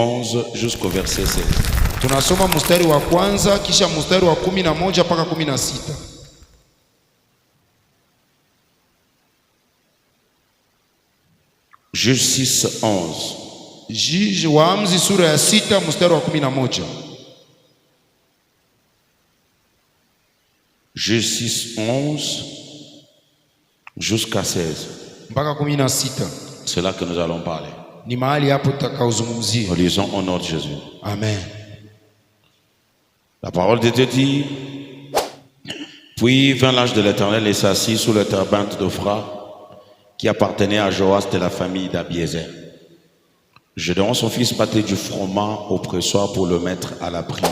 11 jusqu'au verset 16. Tunasoma mstari wa kwanza kisha mstari wa 11 mpaka 16. Juge 6, 11. Juge Waamuzi sura ya 6 mstari wa 11. Juge 6, 11 jusqu'à 16. Mpaka 16. C'est là que nous allons parler. Ni mahali hapo tutakaozungumzia. Nous lisons au nom de Jésus. Amen. La parole de Dieu dit: Puis vint l'ange de l'Éternel et s'assit sous le terebinthe d'Ophra qui appartenait à Joas de la famille d'Abiézer. Gédéon, son fils, battait du froment au pressoir pour le mettre à l'abri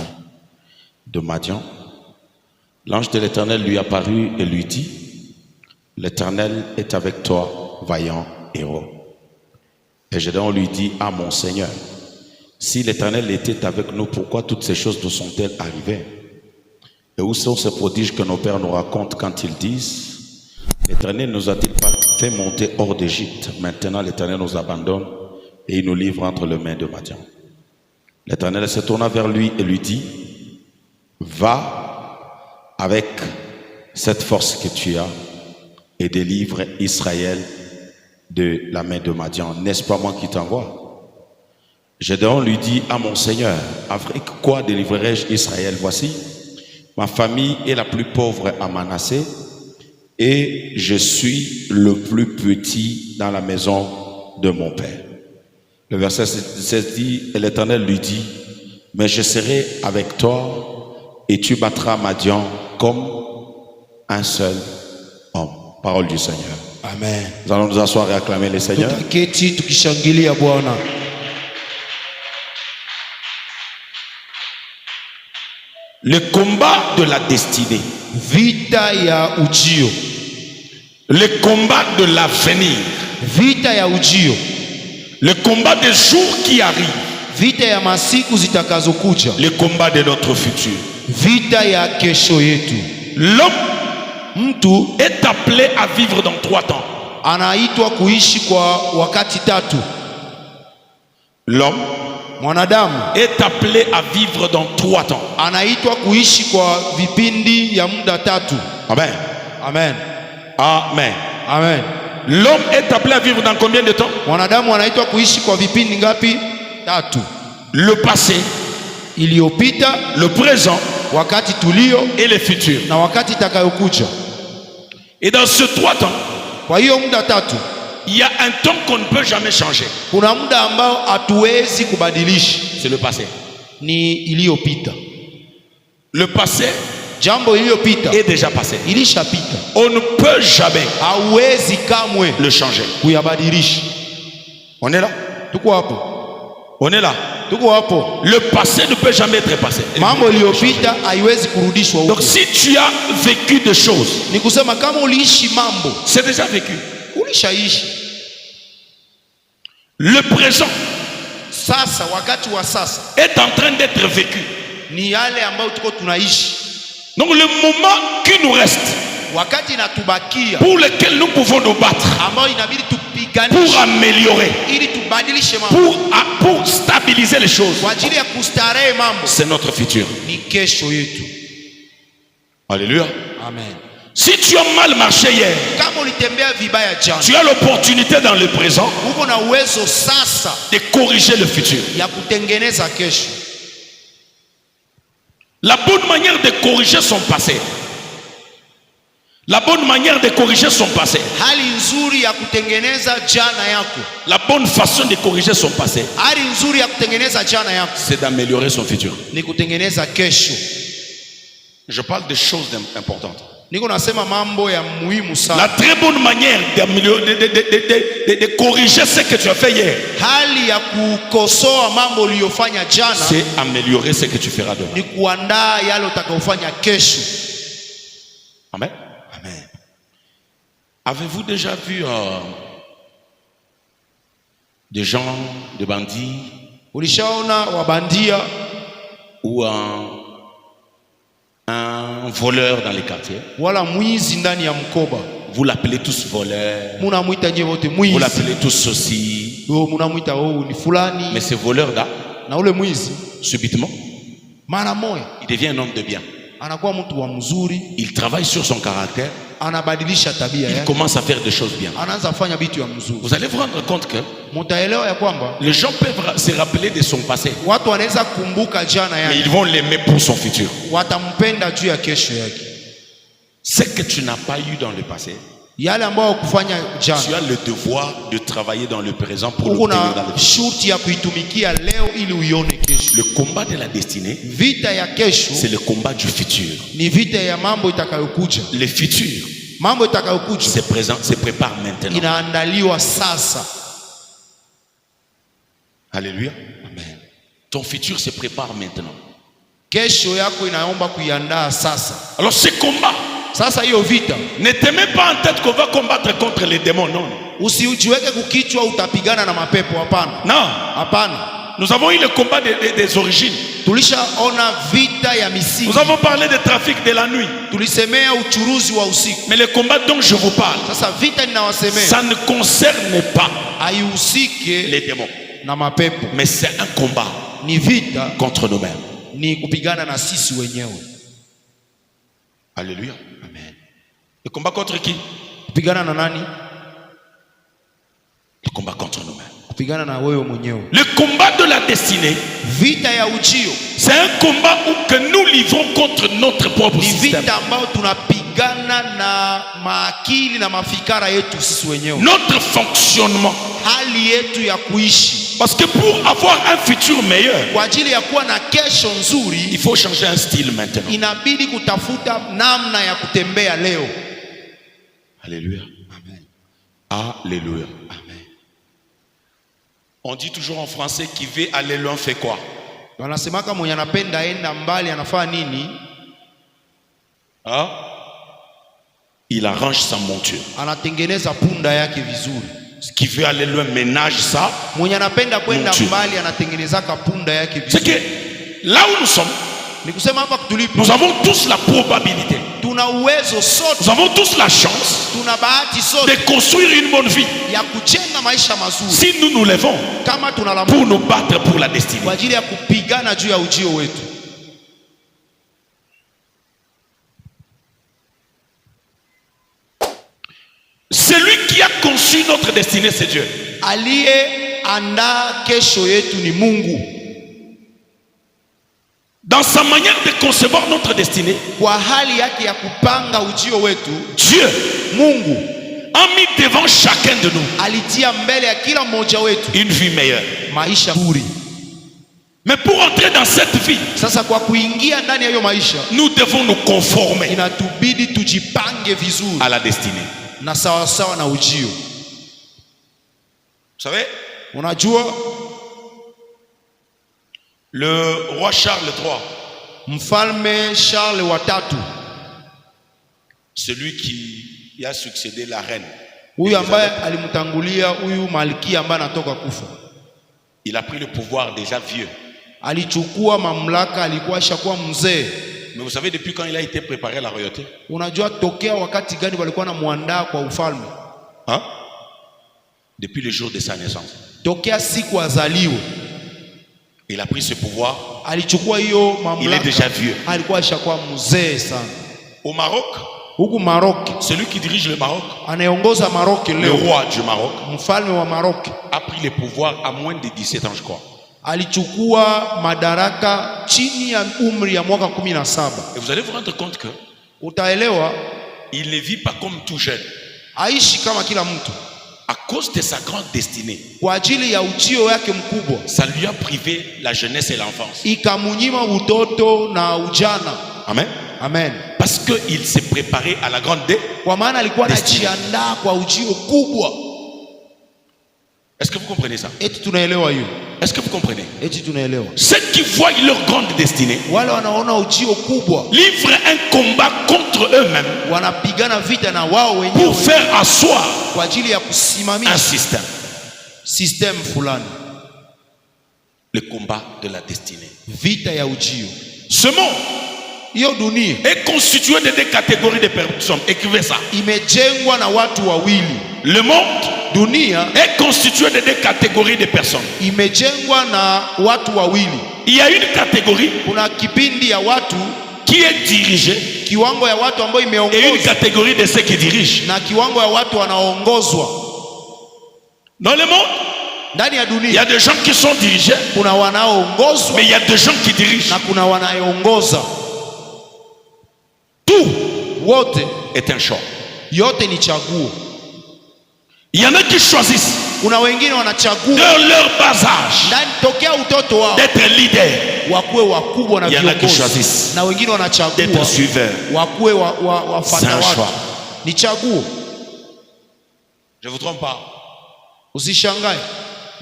de Madian. L'ange de l'Éternel lui apparut et lui dit: L'Éternel est avec toi, vaillant héros. Et Gédéon lui dit: Ah, mon Seigneur, si l'Éternel était avec nous, pourquoi toutes ces choses nous sont-elles arrivées? Et où sont ces prodiges que nos pères nous racontent quand ils disent: L'Éternel nous a-t-il pas fait monter hors d'Égypte? Maintenant l'Éternel nous abandonne et il nous livre entre les mains de Madian. L'Éternel se tourna vers lui et lui dit: Va avec cette force que tu as et délivre Israël de la main de Madian. N'est-ce pas moi qui t'envoie? Gédéon lui dit: Ah, mon Seigneur, avec quoi délivrerai-je Israël? Voici, ma famille est la plus pauvre à Manassé et je suis le plus petit dans la maison de mon père. Le verset 16 dit: Et l'Éternel lui dit: Mais je serai avec toi et tu battras Madian comme un seul homme. Parole du Seigneur. Amen. Nous allons nous asseoir et acclamer le Seigneur. Tutaketi tukishangilia Bwana. Le combat de la destinée. Vita ya ujio. Le combat de l'avenir. Vita ya ujio. Le combat des jours qui arrivent. Vita ya masiku zitakazokuja. Le combat de notre futur. Vita ya kesho yetu. L'homme Mtu est appelé à vivre dans 3 temps. anaitwa kuishi kwa wakati tatu. L'homme Mwanadamu est appelé à vivre dans 3 temps. anaitwa kuishi kwa vipindi ya muda tatu. Amen. Amen. Amen. Amen. L'homme est appelé à vivre dans combien de temps? Mwanadamu anaitwa kuishi kwa vipindi ngapi? Tatu. Le passé, Iliyopita, le présent wakati tulio et le futur. na wakati itakayokuja. Et dans ce 3 temps, Kwa hiyo muda tatu, il y a un temps qu'on ne peut jamais changer. kuna muda ambao hatuwezi kubadilisha, C'est le passé. ni iliyopita. Le passé Jambo iliyopita est déjà passé. ilishapita, On ne peut jamais hauwezi kamwe le changer. kuyabadilisha. On est là? Tuko hapo, On est là. tuko hapo. Le passé ne peut jamais être passé. Mambo iliyopita haiwezi kurudishwa Donc huko. si tu as vécu des choses, Ni kusema kama uliishi mambo, c'est déjà vécu. ulishaishi. Le présent Sasa wakati wa sasa est en train d'être vécu. ni yale ambayo tuko tunaishi. Donc le moment qui nous reste, Wakati inatubakia pour lequel nous pouvons nous battre, ambayo inabidi pour tupiganishe améliorer, ili tubadilishe mambo pour stabiliser les choses, kwa ajili ya kustarehe mambo, c'est notre futur. ni kesho yetu. Alléluia. Amen. Si tu as mal marché hier, Kama ulitembea vibaya jana, tu as l'opportunité dans le présent uko na uwezo sasa de corriger le futur. ya kutengeneza kesho. La bonne manière de corriger son passé. La bonne manière de corriger son passé. Hali nzuri ya kutengeneza jana yako, La bonne façon de corriger son passé, hali nzuri ya kutengeneza jana yako c'est d'améliorer son futur. ni kutengeneza kesho. Je parle de choses importantes. Niko nasema mambo ya muhimu La sana. très bonne manière de corriger ce que tu as fait hier, Hali ya kukosoa mambo uliyofanya jana c'est améliorer ce que tu feras demain. ni kuandaa yale utakayofanya kesho. Amen. Amen. Avez-vous déjà vu des gens, des bandits Ulishaona wabandia ou un voleur dans les quartiers? wala mwizi ndani ya mkoba? Vous l'appelez tous voleur, Munamwita nyewe wote vous mwizi. l'appelez tous ceci. Munamwita ni fulani. Mais ces voleurs-là, na ule mwizi subitement, mara moja il devient un homme de bien. anakuwa mtu wa mzuri, Il travaille sur son caractère, anabadilisha tabia il yake, commence à faire des choses bien. anaanza kufanya vitu ya mzuri. Vous allez vous rendre compte que Mtaelewa ya kwamba les gens peuvent se rappeler de son passé, watu wanaweza kumbuka jana mais yake, ils vont l'aimer pour son futur. watampenda juu ya kesho yake. Ce que tu n'as pas eu dans le passé, Yale ambayo kufanya tu jana, as le devoir de travailler dans le présent pour uko l'obtenir dans na le futur. shurti ya kuitumikia leo ili uione kesho. Le combat de la destinée, Vita ya kesho c'est le combat du futur. ni vita ya mambo itakayokuja. Le futur Mambo itakayokuja se présente, se prépare maintenant. inaandaliwa sasa. Alléluia. Amen. Ton futur se prépare maintenant. Kesho yako inaomba kuiandaa sasa. Alors ce combat, Sasa hiyo vita ne te mets pas en tête qu'on va combattre contre les démons. Non, non. usijiweke kukichwa utapigana na mapepo. Hapana, Non. hapana. Nous avons eu le combat des origines. Tulishaona vita ya misingi, Nous avons parlé de trafic de la nuit. tulisemea uchuruzi wa usiku. Mais le combat dont je vous parle, Sasa vita ninawasemea ça ne concerne pas haihusike les démons. na mapepo, Mais c'est un combat ni vita, contre nous-mêmes. ni kupigana na sisi wenyewe. Alléluia. Amen. Le combat contre qui? Kupigana na nani? Le combat contre nous-mêmes. Kupigana na wewe mwenyewe. Le combat de la destinée, Vita ya ujio c'est un combat où que nous livrons contre notre propre ni système. vita ambayo tunapigana na maakili na mafikara yetu sisi wenyewe, Notre fonctionnement. hali yetu ya kuishi. Parce que pour avoir un futur meilleur, Kwa ajili ya kuwa na kesho il nzuri, faut changer un style maintenant. inabidi kutafuta namna ya kutembea leo. Alléluia. Amen. Alléluia. Amen. On dit toujours en français, qui veut aller loin fait quoi? Wanasemaka mwenye anapenda enda mbali anafanya nini? Hein? Il arrange sa monture. Anatengeneza punda yake vizuri. Qui veut aller loin ménage ça. Mwenye anapenda kwenda Monture. mbali anatengenezaka punda yake C'est vizuri. que là où nous sommes, Ni kusema hapa tulipo nous avons tous la probabilité, tuna uwezo sote, nous avons tous la chance tuna bahati de sote construire une bonne vie ya kujenga maisha mazuri si nous nous levons kama tunalamu pour nous battre pour la destinée. kwa ajili ya kupigana juu ya ujio wetu. Celui qui a conçu notre destinée, c'est Dieu. Aliyeandaa kesho yetu ni Mungu. Dans sa manière de concevoir notre destinée, Kwa hali yake ya kupanga ujio wetu, Dieu Mungu a mis devant chacun de nous alitia mbele ya kila mmoja wetu une vie meilleure. maisha buri. Mais pour entrer dans cette vie, Sasa kwa kuingia ndani ya hiyo maisha, nous devons nous conformer inatubidi tujipange vizuri à la destinée. na sawasawa na ujio. Vous savez, Unajua le roi Charles III, mfalme Charles wa tatu, celui qui a succédé la reine, huyu ambaye alimtangulia huyu malkia ambaye anatoka kufa, il a pris le pouvoir déjà vieux. alichukua mamlaka, alikuwa ashakuwa mzee. Mais vous savez depuis quand il a été préparé à la royauté? Unajua tokea wakati gani walikuwa namuandaa kwa ufalme? Hein? Depuis le jour de sa naissance. Tokea siku azaliwe Il a pris ce pouvoir. alichukua hiyo Il est déjà vieux. alikuwa ashakuwa mzee sana. Au Maroc, Huku Maroc, celui qui dirige le Maroc, anayeongoza Maroc le leo, roi du Maroc, mfalme wa Maroc, a pris le pouvoir à moins de 17 ans, je crois. alichukua madaraka chini ya umri ya mwaka 17. Et vous allez vous rendre compte que Utaelewa il ne vit pas comme tout jeune. aishi kama kila mtu À cause de sa grande destinée, kwa ajili ya ujio wake mkubwa, ça lui a privé la jeunesse et l'enfance. ikamunyima utoto na ujana. Amen. Amen. Parce qu'il s'est préparé à la grande Kwa maana alikuwa Destiny. anajiandaa kwa ujio kubwa. Est-ce que vous comprenez ça? Eti tunaelewa hiyo? Est-ce que vous comprenez? Eti tunaelewa? Ceux qui voient leur grande destinée Wale wanaona ujio kubwa livrent un combat contre eux-mêmes wanapigana vita na wao pour wenyewe faire asseoir kwa ajili ya un kusimamisha système. system fulani. Le combat de la destinée. Vita ya ujio. Ce monde Hiyo dunia est constitué de deux catégories de personnes. Écrivez ça. imejengwa na watu wawili. Le monde Dunia est constituée de deux catégories de personnes. imejengwa na watu wawili. Il y a une catégorie Kuna kipindi ya watu qui est dirigée kiwango ya watu ambao et une imeongozwa catégorie de ceux qui dirigent. na kiwango ya watu wanaongozwa. Dans le monde, Ndani ya il y dunia a des gens qui sont dirigés, kuna wanaoongozwa mais il y a des gens qui dirigent. na kuna wanaoongoza. Tout Wote est un choix. yote ni chaguo. Il y en a qui choisissent Kuna wengine wanachagua de leur bas âge ndani tokea utoto wao d'être leader, wakuwe wakubwa na Il y en a qui viongozi, choisissent na wengine wanachagua d'être suiveurs. wakuwe C'est wafata un watu. choix. Ni chaguo. Je ne vous trompe pas. Usishangae,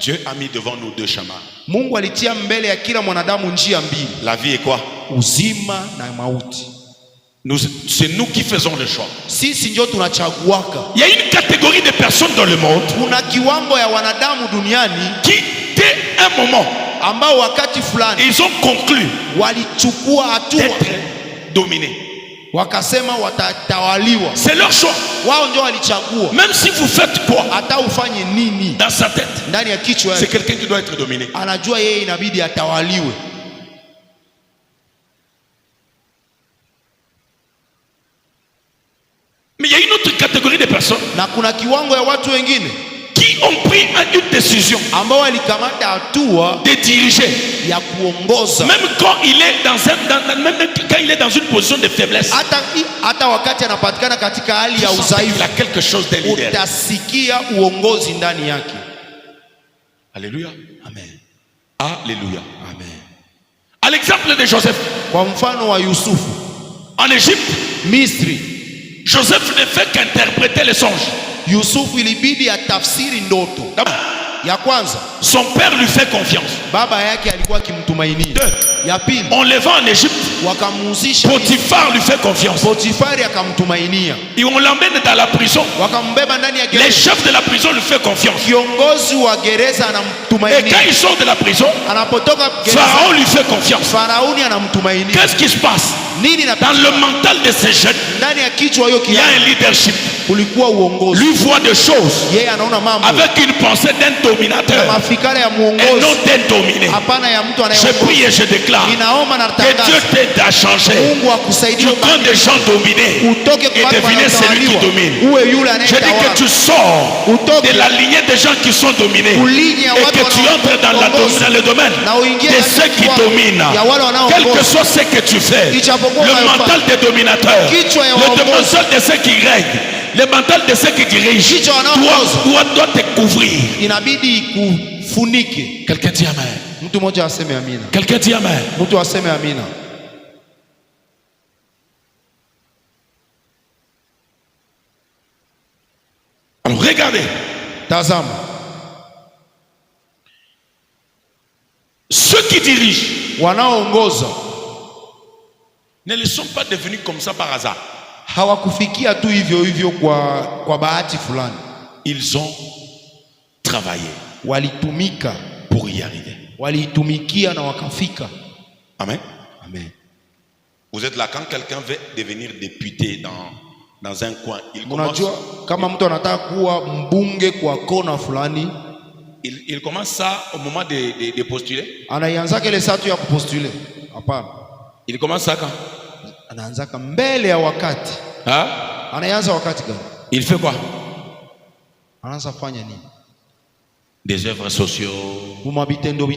Dieu a mis devant nous deux chemins. Mungu alitia mbele ya kila mwanadamu njia mbili, La vie est quoi? uzima na mauti. C'est nous qui faisons le choix. Sisi ndio tunachaguaka. Il y a une catégorie de personnes dans le monde Kuna kiwango ya wanadamu duniani qui, dès un moment, ambao wakati fulani ils ont conclu walichukua hatua d'être dominés. wakasema watatawaliwa. C'est leur choix. Wao ndio walichagua. Même si vous faites quoi Hata ufanye nini dans sa tête, ndani ya kichwa c'est yake, quelqu'un qui doit être dominé. anajua yeye inabidi atawaliwe. Mais il y a une autre catégorie de personnes Na kuna kiwango ya watu wengine qui ont pris une décision ambao walikamata hatua de diriger. ya kuongoza Même quand il est même quand il est dans une position de faiblesse, hata wakati anapatikana katika hali ya il udhaifu, a quelque chose d'un leader. utasikia uongozi ndani yake. Alléluia. Amen. Alléluia. Amen. À l'exemple de Joseph, Kwa mfano wa Yusufu en Égypte, Misri, Joseph ne fait qu'interpréter les songes. Yusufu ilibidi atafsiri ndoto. Ya kwanza, Son père lui fait confiance. baba yake alikuwa akimtumainia. Ya pili, On le vend en Égypte, wakamuhusisha Potiphar lui fait confiance. Potifari akamtumainia, Et on l'emmène dans la prison. wakambeba ndani ya Les gereza. chefs de la prison lui font confiance. Kiongozi wa gereza Et quand anamtumainia, il sort de la prison, anapotoka gereza Pharaon lui fait confiance. Farauni anamtumainia. Qu'est-ce qui se passe? Nini na Dans le mental de ces jeunes, ndani ya kichwa hiyo il y a kia un leadership. kulikuwa uongozi. Lui voit des choses Yeye anaona mambo avec une pensée d'un na dominateur mafikara ya et non muongozi, d'un dominé. hapana ya mtu Je anayeongoza. prie et je déclare Ninaomba na que Dieu natangaza, t'aide à changer. Mungu akusaidie Tu prends des gens dominés utoke et kwa watu devenir celui qui wanaotawaliwa, domine. uwe yule Je dis que anayetawala. tu sors Utoke de la lignée des gens qui sont dominés kulinya ya et watu que tu entres dans wanaoongoza le domaine na uingie de katika ceux qui kiwango dominent. ya wale Quel que wanaoongoza. soit ce que tu fais, Ijapokuwa le unayofanya. mental des dominateurs, Kichwa ya le waongozi. mental de ceux qui règnent, le mental de ceux qui dirigent Kichwa wanaoongoza. doit te couvrir. Inabidi kufunike. Quelqu'un dit amen. Mtu mmoja aseme amina. Quelqu'un dit amen. Mtu aseme amina. Alors regardez, Tazama, ceux qui dirigent wanaoongoza ne le sont pas devenus comme ça par hasard. hawakufikia tu hivyo hivyo kwa bahati fulani. Ils ont travaillé Walitumika, pour y arriver. waliitumikia na wakafika. Amen. Amen. Vous êtes là quand quelqu'un veut devenir député dans un coin, il commence, Unajua kama mtu anataka kuwa mbunge kwa kona fulani, il commence ça au moment de postuler. anaanza ile saa tu ya kupostule? Hapana. Il commence ça quand? Anaanza mbele ya wakati. Hein? Anaanza wakati gani? Il fait quoi? Anaanza fanya nini? Des œuvres sociaux. Vitendo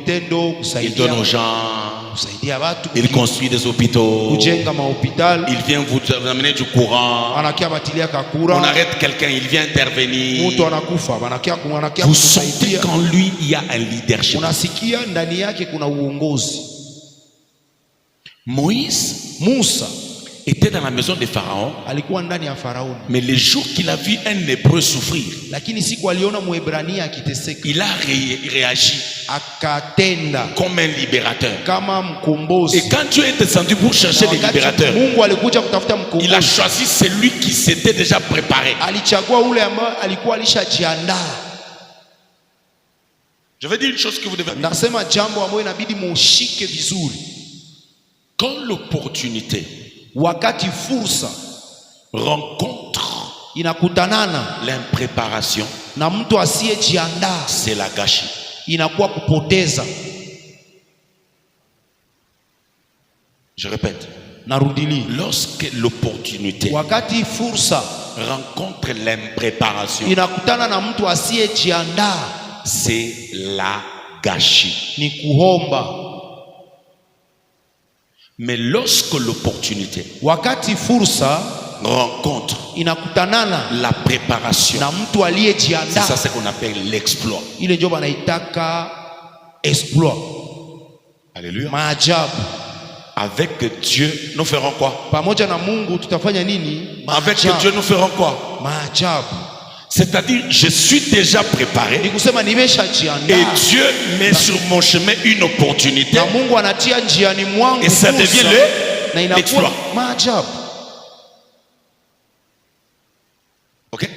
Il donne aux gens. kusaidia watu, Il construit des hôpitaux. kujenga mahopitali. Il vient vous amener du courant. Anakia batilia kakura. On arrête quelqu'un, il vient intervenir. Mtu anakufa, anakia Vous sentez kusaidia. qu'en lui il y a un leadership. Unasikia ndani yake kuna uongozi. Moïse Musa était dans la maison de Pharaon, alikuwa ndani ya Faraoni, mais le jour qu'il a vu un hébreu souffrir, lakini siku aliona Mwebrania akiteseka, il a réagi akatenda comme un libérateur. kama mkombozi. Et quand Dieu est descendu pour chercher les Wakati libérateurs, Mungu alikuja kutafuta il a mkombozi, choisi celui qui s'était déjà préparé. alichagua ule ambaye alikuwa alishajiandaa. Je vais dire une chose que vous devez. Nasema jambo ambalo inabidi mushike vizuri. Quand l'opportunité Wakati fursa rencontre inakutanana l'impréparation, na mtu asiyejiandaa c'est la gâchis. inakuwa kupoteza. Je répète, Narudili, lorsque l'opportunité wakati fursa rencontre l'impréparation, inakutana na mtu asiyejiandaa, c'est la gâchis. ni kuomba. Mais lorsque l'opportunité Wakati fursa rencontre inakutanana la préparation, na mtu c'est aliyejiandaa, ça ce qu'on appelle l'exploit. ile ndio wanaitaka exploit, Alléluia. maajabu. Avec Dieu, nous ferons quoi? Pamoja na Mungu tutafanya nini? Avec Maajabu. Dieu, nous ferons quoi? Maajabu C'est-à-dire, je suis déjà préparé ni kusema et nimeshajiandaa, Dieu met sur mon chemin une opportunité na Mungu anatia njiani mwangu et ça fursa, devient na inakuwa l'exploit. maajabu. Ok?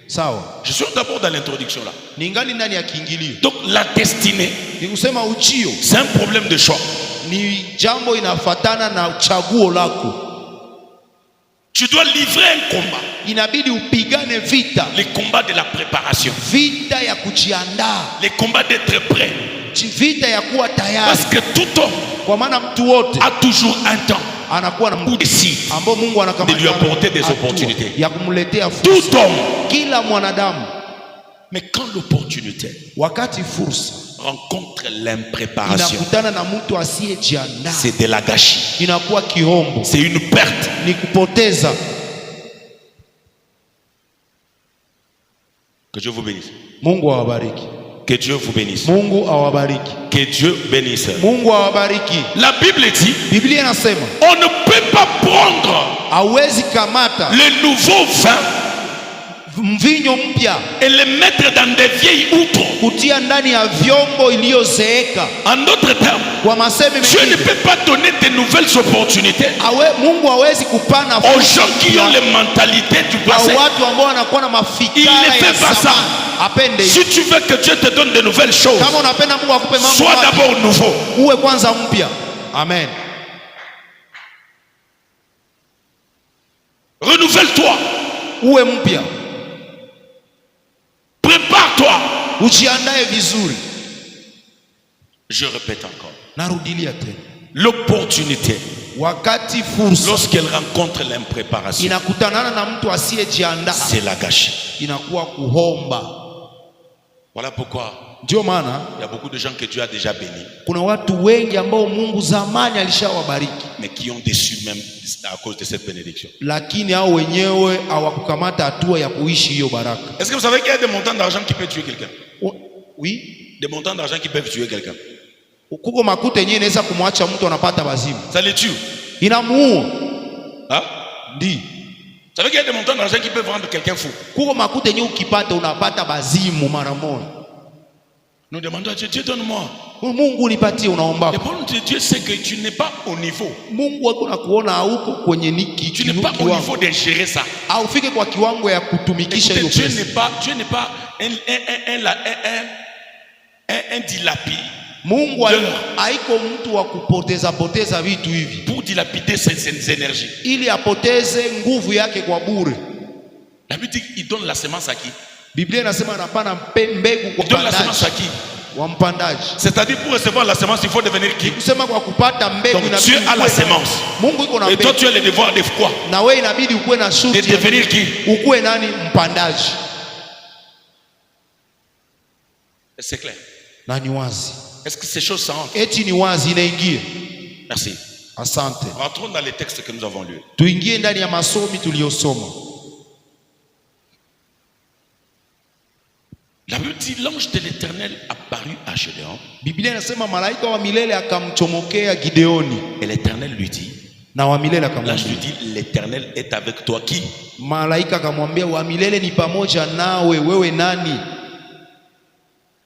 Sawa, Je suis d'abord dans l'introduction là. ningali ndani ya kiingilio. Donc, la destinée, Ni kusema ujio c'est un problème de choix. ni jambo inafatana na chaguo lako. Tu dois livrer un combat, Inabidi upigane vita, les combats de la préparation, vita ya kujiandaa, les combats d'être prêt. vita ya kuwa tayari, Parce que tout homme kwa maana mtu wote a toujours un temps anakuwa na où décide ambao Mungu anakamata de lui apporter des hatua opportunités. ya kumletea tout fursa. homme. Kila mwanadamu, Mais quand l'opportunité wakati fursa rencontre l'impréparation, inakutana na mtu asiyejiandaa, c'est de la gâchis, inakuwa kiombo, c'est une perte. ni kupoteza. Que Dieu vous bénisse. Mungu awabariki, Que Dieu vous bénisse. Mungu awabariki, Que Dieu bénisse. Mungu awabariki. La Bible dit, Biblia inasema on ne peut pas prendre hauwezi kamata le nouveau vin mvinyo mpya et le mettre dans des vieilles outres. kutia ndani ya vyombo iliyozeeka. En d'autres termes, Kwa masemi Dieu ne mengine, peut pas donner de nouvelles opportunités Mungu hawezi kupana aux fursa gens qui ont les mentalités du kwa passé. watu ambao wanakuwa na Il mafikara ne ya fait pas ça. zamani. Apende Si tu veux que Dieu te donne de nouvelles choses, kama unapenda Mungu akupe mambo sois mapya, d'abord nouveau. uwe kwanza mpya. Amen. Renouvelle-toi. Uwe mpya, Prépare-toi. ujiandae vizuri. Je répète encore. Narudilia tena, L'opportunité, wakati fursa lorsqu'elle rencontre l'impréparation, inakutanana na mtu asiyejiandaa, c'est la gâchis. inakuwa kuhomba. Voilà pourquoi Ndio maana il y a beaucoup de gens que Dieu a déjà bénis, kuna watu wengi ambao Mungu zamani alishawabariki, mais qui ont déçu même à cause de cette bénédiction. lakini hao wenyewe hawakukamata hatua ya kuishi hiyo baraka. Est-ce que vous savez qu'il y a des montants d'argent qui peuvent tuer quelqu'un? Oui, Des montants d'argent qui peuvent tuer quelqu'un. kuko makuta yenyewe inaweza kumwacha mtu anapata bazimu, Ça les tue. inamuua. Hein? Ndi Vous savez qu'il y a des montants d'argent qui peuvent rendre quelqu'un fou. kuko makuta yenyewe ukipata unapata bazimu mara moja. Nous demandons à Dieu, Dieu donne-moi. Mungu nipatie, unaomba. Le problème de Dieu, c'est que tu n'es pas au niveau. Mungu wako na kuona hauko kwenye Tu n'es pas au niveau de gérer ça. au ufike kwa kiwango ya kutumikisha hiyo Écoutez, pesa. Dieu n'est pas un dilapide. Mungu haiko mtu wa kupoteza poteza vitu hivi pour dilapider ses énergies. ili apoteze nguvu yake kwa bure. La Bible dit qu'il donne la semence à qui? Biblia inasema anapana mbegu kwa Il donne la semence à mpandaji, qui? wa mpandaji. C'est-à-dire pour recevoir la semence, il faut devenir qui? Kusema kwa kupata mbegu Donc Dieu a la semence. Mungu iko na Et toi mbegu. tu as le devoir de quoi? Na wewe inabidi ukuwe na De shuti devenir qui? ukuwe nani? Mpandaji. C'est clair. Na ni wazi. Est-ce que ces choses s'entrent? Eti ni wazi inaingia. Merci. Asante. Rentrons dans les textes que nous avons lus. Tuingie ndani ya masomi tuliyosoma. La Bible dit l'ange de l'Éternel apparut à Gédéon. Biblia inasema malaika wa milele akamchomokea Gideoni, Et l'Éternel lui dit, na wa milele l'ange akamwambia, lui dit, l'Éternel est avec toi qui? malaika akamwambia, wa milele ni pamoja nawe, wewe nani?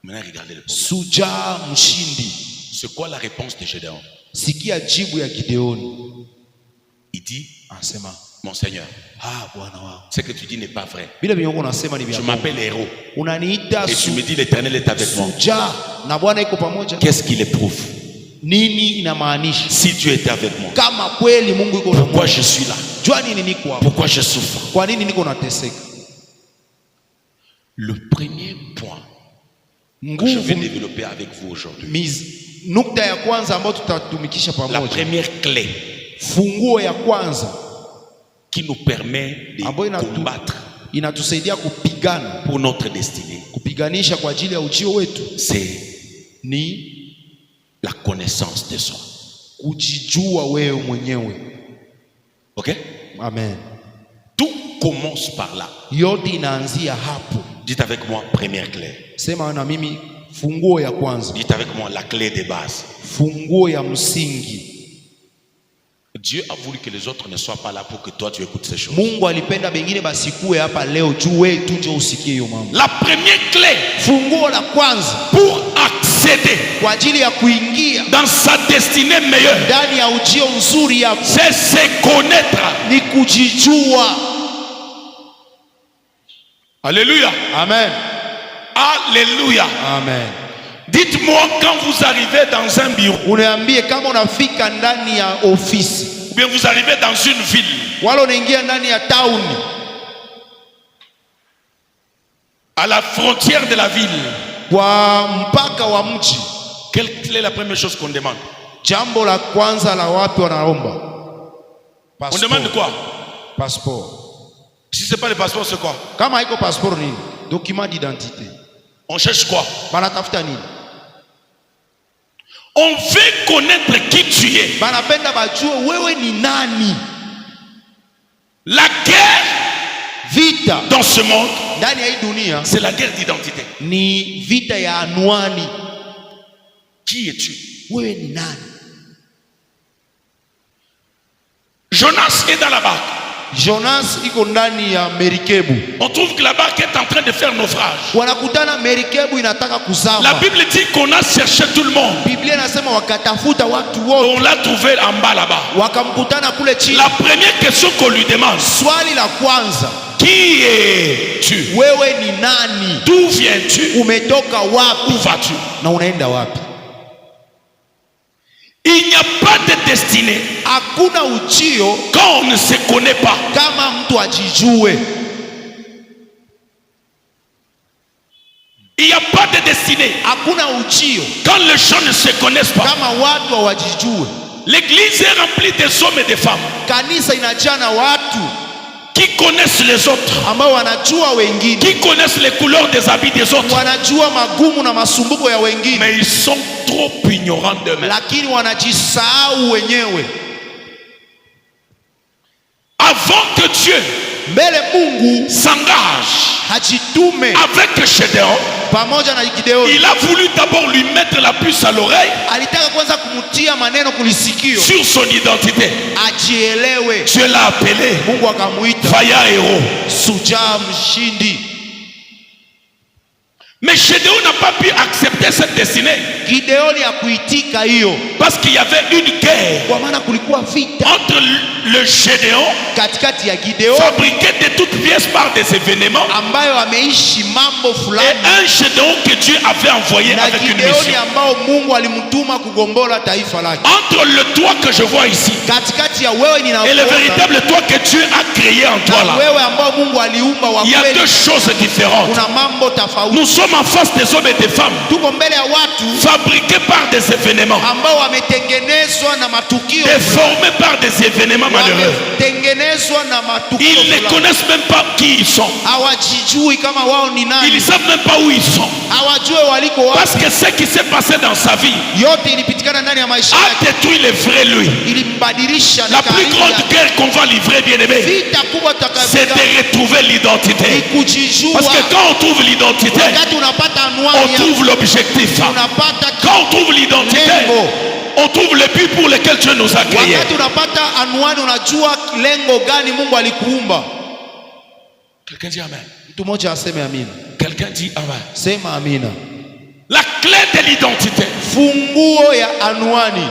Maintenant regardez le problème. Sujaa mshindi. C'est quoi la réponse de Gédéon? Sikia jibu ya Gideoni. Il dit, Anasema, mon Seigneur, Bwana wangu, ce que tu dis n'est pas vrai. bila vile unasema ni vya Je Mungu. m'appelle héros. Unaniita Et tu me dis l'Éternel est avec moi. sujaa na Bwana iko pamoja. Qu'est-ce qu'il éprouve? Nini inamaanisha? Si Dieu était avec moi, Kama kweli Mungu iko na pourquoi Mungu, je suis là? jua nini niko hapa? Pourquoi je souffre? Kwa nini niko nateseka? Le premier point que je vais développer avec vous aujourd'hui. Nukta ya kwanza ambayo tutatumikisha pamoja. La première clé. Funguo ya kwanza qui nous permet de combattre inatusaidia kupigana pour notre destinée. Kupiganisha kwa ajili ya ujio wetu. C'est la connaissance de soi. Kujijua wewe mwenyewe. OK? Amen. Tout commence par là. Yote inaanzia hapo. Dites avec moi première clé. Sema na mimi funguo ya kwanza. Dites avec moi la clé de base. Funguo ya msingi. Dieu a voulu que les autres ne soient pas là pour que toi tu écoutes ces choses. Mungu alipenda bengine basikue hapa leo juu wewe tu ndio usikie hiyo mambo. La première clé, funguo la kwanza pour accéder kwa ajili ya kuingia dans sa destinée meilleure, ndani ya ujio nzuri yako, c'est se connaître, ni kujijua. Alléluia. Amen. Alléluia. Amen. Dites-moi quand vous arrivez dans un bureau. Uniambie kama unafika ndani ya ofisi. Ou bien vous arrivez dans une ville. Wala unaingia ndani ya town. À la frontière de la ville. Kwa mpaka wa mji. Quelle est la première chose qu'on demande? Jambo la kwanza la wapi wanaomba? On demande quoi? Passeport. Si c'est pas le passeport, c'est quoi? Kama haiko passeport nini? Document d'identité. On cherche quoi? Banatafuta nini? On veut connaître qui tu es. Banapenda bajue wewe ni nani. La guerre vita dans ce monde, ndani ya hii dunia, c'est la guerre d'identité. Ni vita ya anwani. Qui es-tu? Wewe ni nani? Jonas est dans la barque. Jonas iko ndani ya merikebu. On trouve que la barque est en train de faire naufrage. Wanakutana merikebu inataka kuzama. La Bible dit qu'on a cherché tout le monde. Biblia inasema wakatafuta watu wote. On l'a trouvé en bas là-bas. Wakamkutana kule chini. La première question qu'on lui demande. Swali la kwanza. Qui es-tu? Wewe ni nani? D'où viens-tu? Umetoka wapi? Où vas-tu? Na unaenda wapi? Il n'y a pas de destinée. Hakuna ujio quand on ne se connaît pas. Kama mtu ajijue. Il n'y a pas de destinée. Hakuna ujio quand les gens ne se connaissent pas. Kama watu hawajijue. L'église est remplie des hommes et des femmes. Kanisa inajaa na watu qui connaissent les autres, ambao wanajua wengine, qui connaissent les couleurs des habits des autres, wanajua magumu na masumbuko ya wengine, mais ils sont trop ignorants d'eux-mêmes. Lakini wanajisahau wenyewe. Avant que Dieu mbele Mungu s'engage hajitume avec Gédéon, pamoja na Gideon, il a voulu d'abord lui mettre la puce à l'oreille, alitaka kwanza kumutia maneno kulisikio, sur son identité. Ajielewe. Dieu l'a appelé Mungu akamuita vaillant héros, shujaa mshindi. Mais Gédéon n'a pas pu accepter cette destinée. Gideoni hakuitika hiyo, parce qu'il y avait une guerre kwa maana kulikuwa vita entre le Gédéon, katikati ya Gideon, fabriqué de toutes pièces par des événements, ambayo ameishi mambo fulani, et un Gédéon que Dieu avait envoyé avec une mission. Ambao Mungu alimtuma kugombola taifa lake. Entre le toi que je vois ici katikati ya wewe ninaona, et le véritable toi que Dieu a créé en toi là, wewe ambao Mungu aliumba wa kweli, il y a deux choses différentes. Kuna mambo tofauti. Nous sommes en face des hommes et des femmes tuko mbele ya watu fabriqués par des événements, ambao wametengenezwa na matukio, déformés par des événements malheureux. Wametengenezwa na matukio. Ils ne connaissent même pas qui ils sont. Hawajijui kama wao ni nani. Ils ne savent même pas où ils sont. Hawajui waliko wapi. Parce que ce qui s'est passé dans sa vie yote ilipitikana ndani ya maisha yake, a détruit le vrai lui. Ilimbadilisha. La plus grande guerre qu'on va livrer, bien aimé, vita kubwa tutakayopiga, c'est de retrouver l'identité. Parce que quand on trouve l'identité, on trouve l'objectif. Quand on trouve l'identité, on trouve le but pour lequel Dieu nous a créés. Quelqu'un dit amen. Quelqu'un dit amen. La clé de l'identité. Funguo ya anwani.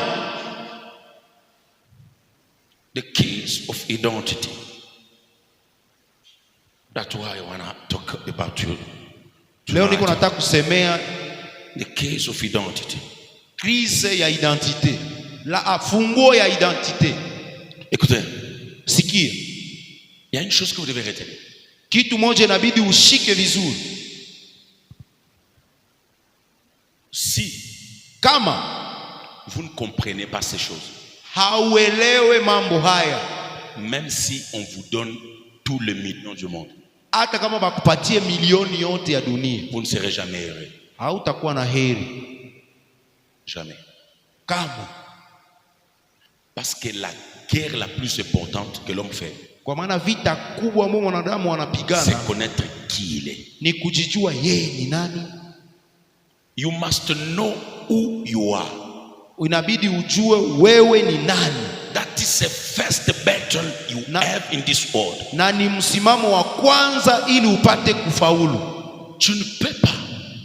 The keys of identity. That's why I want to talk about you. Leo niko nataka kusemea the case of identity. Crise ya identité. La funguo ya identité. Écoutez, sikia. Il y a une chose que vous devez retenir. Kitu moja inabidi ushike vizuri. Si Kama vous ne comprenez pas ces choses, hauelewe mambo haya, même si on vous donne tous les millions du monde, hata kama bakupatie milioni yote ya dunia, vous ne serez jamais heureux. hautakuwa na heri. Jamais. Kama Parce que la guerre la plus importante que l'homme fait, kwa maana vita kubwa ambao mwanadamu c'est wanapigana connaître qui il est. ni kujijua yeye ni nani. You must know who you are. Inabidi ujue wewe ni nani, That is the first battle you have in this world. na ni msimamo wa kwanza ili upate kufaulu. Tu ne peux pas.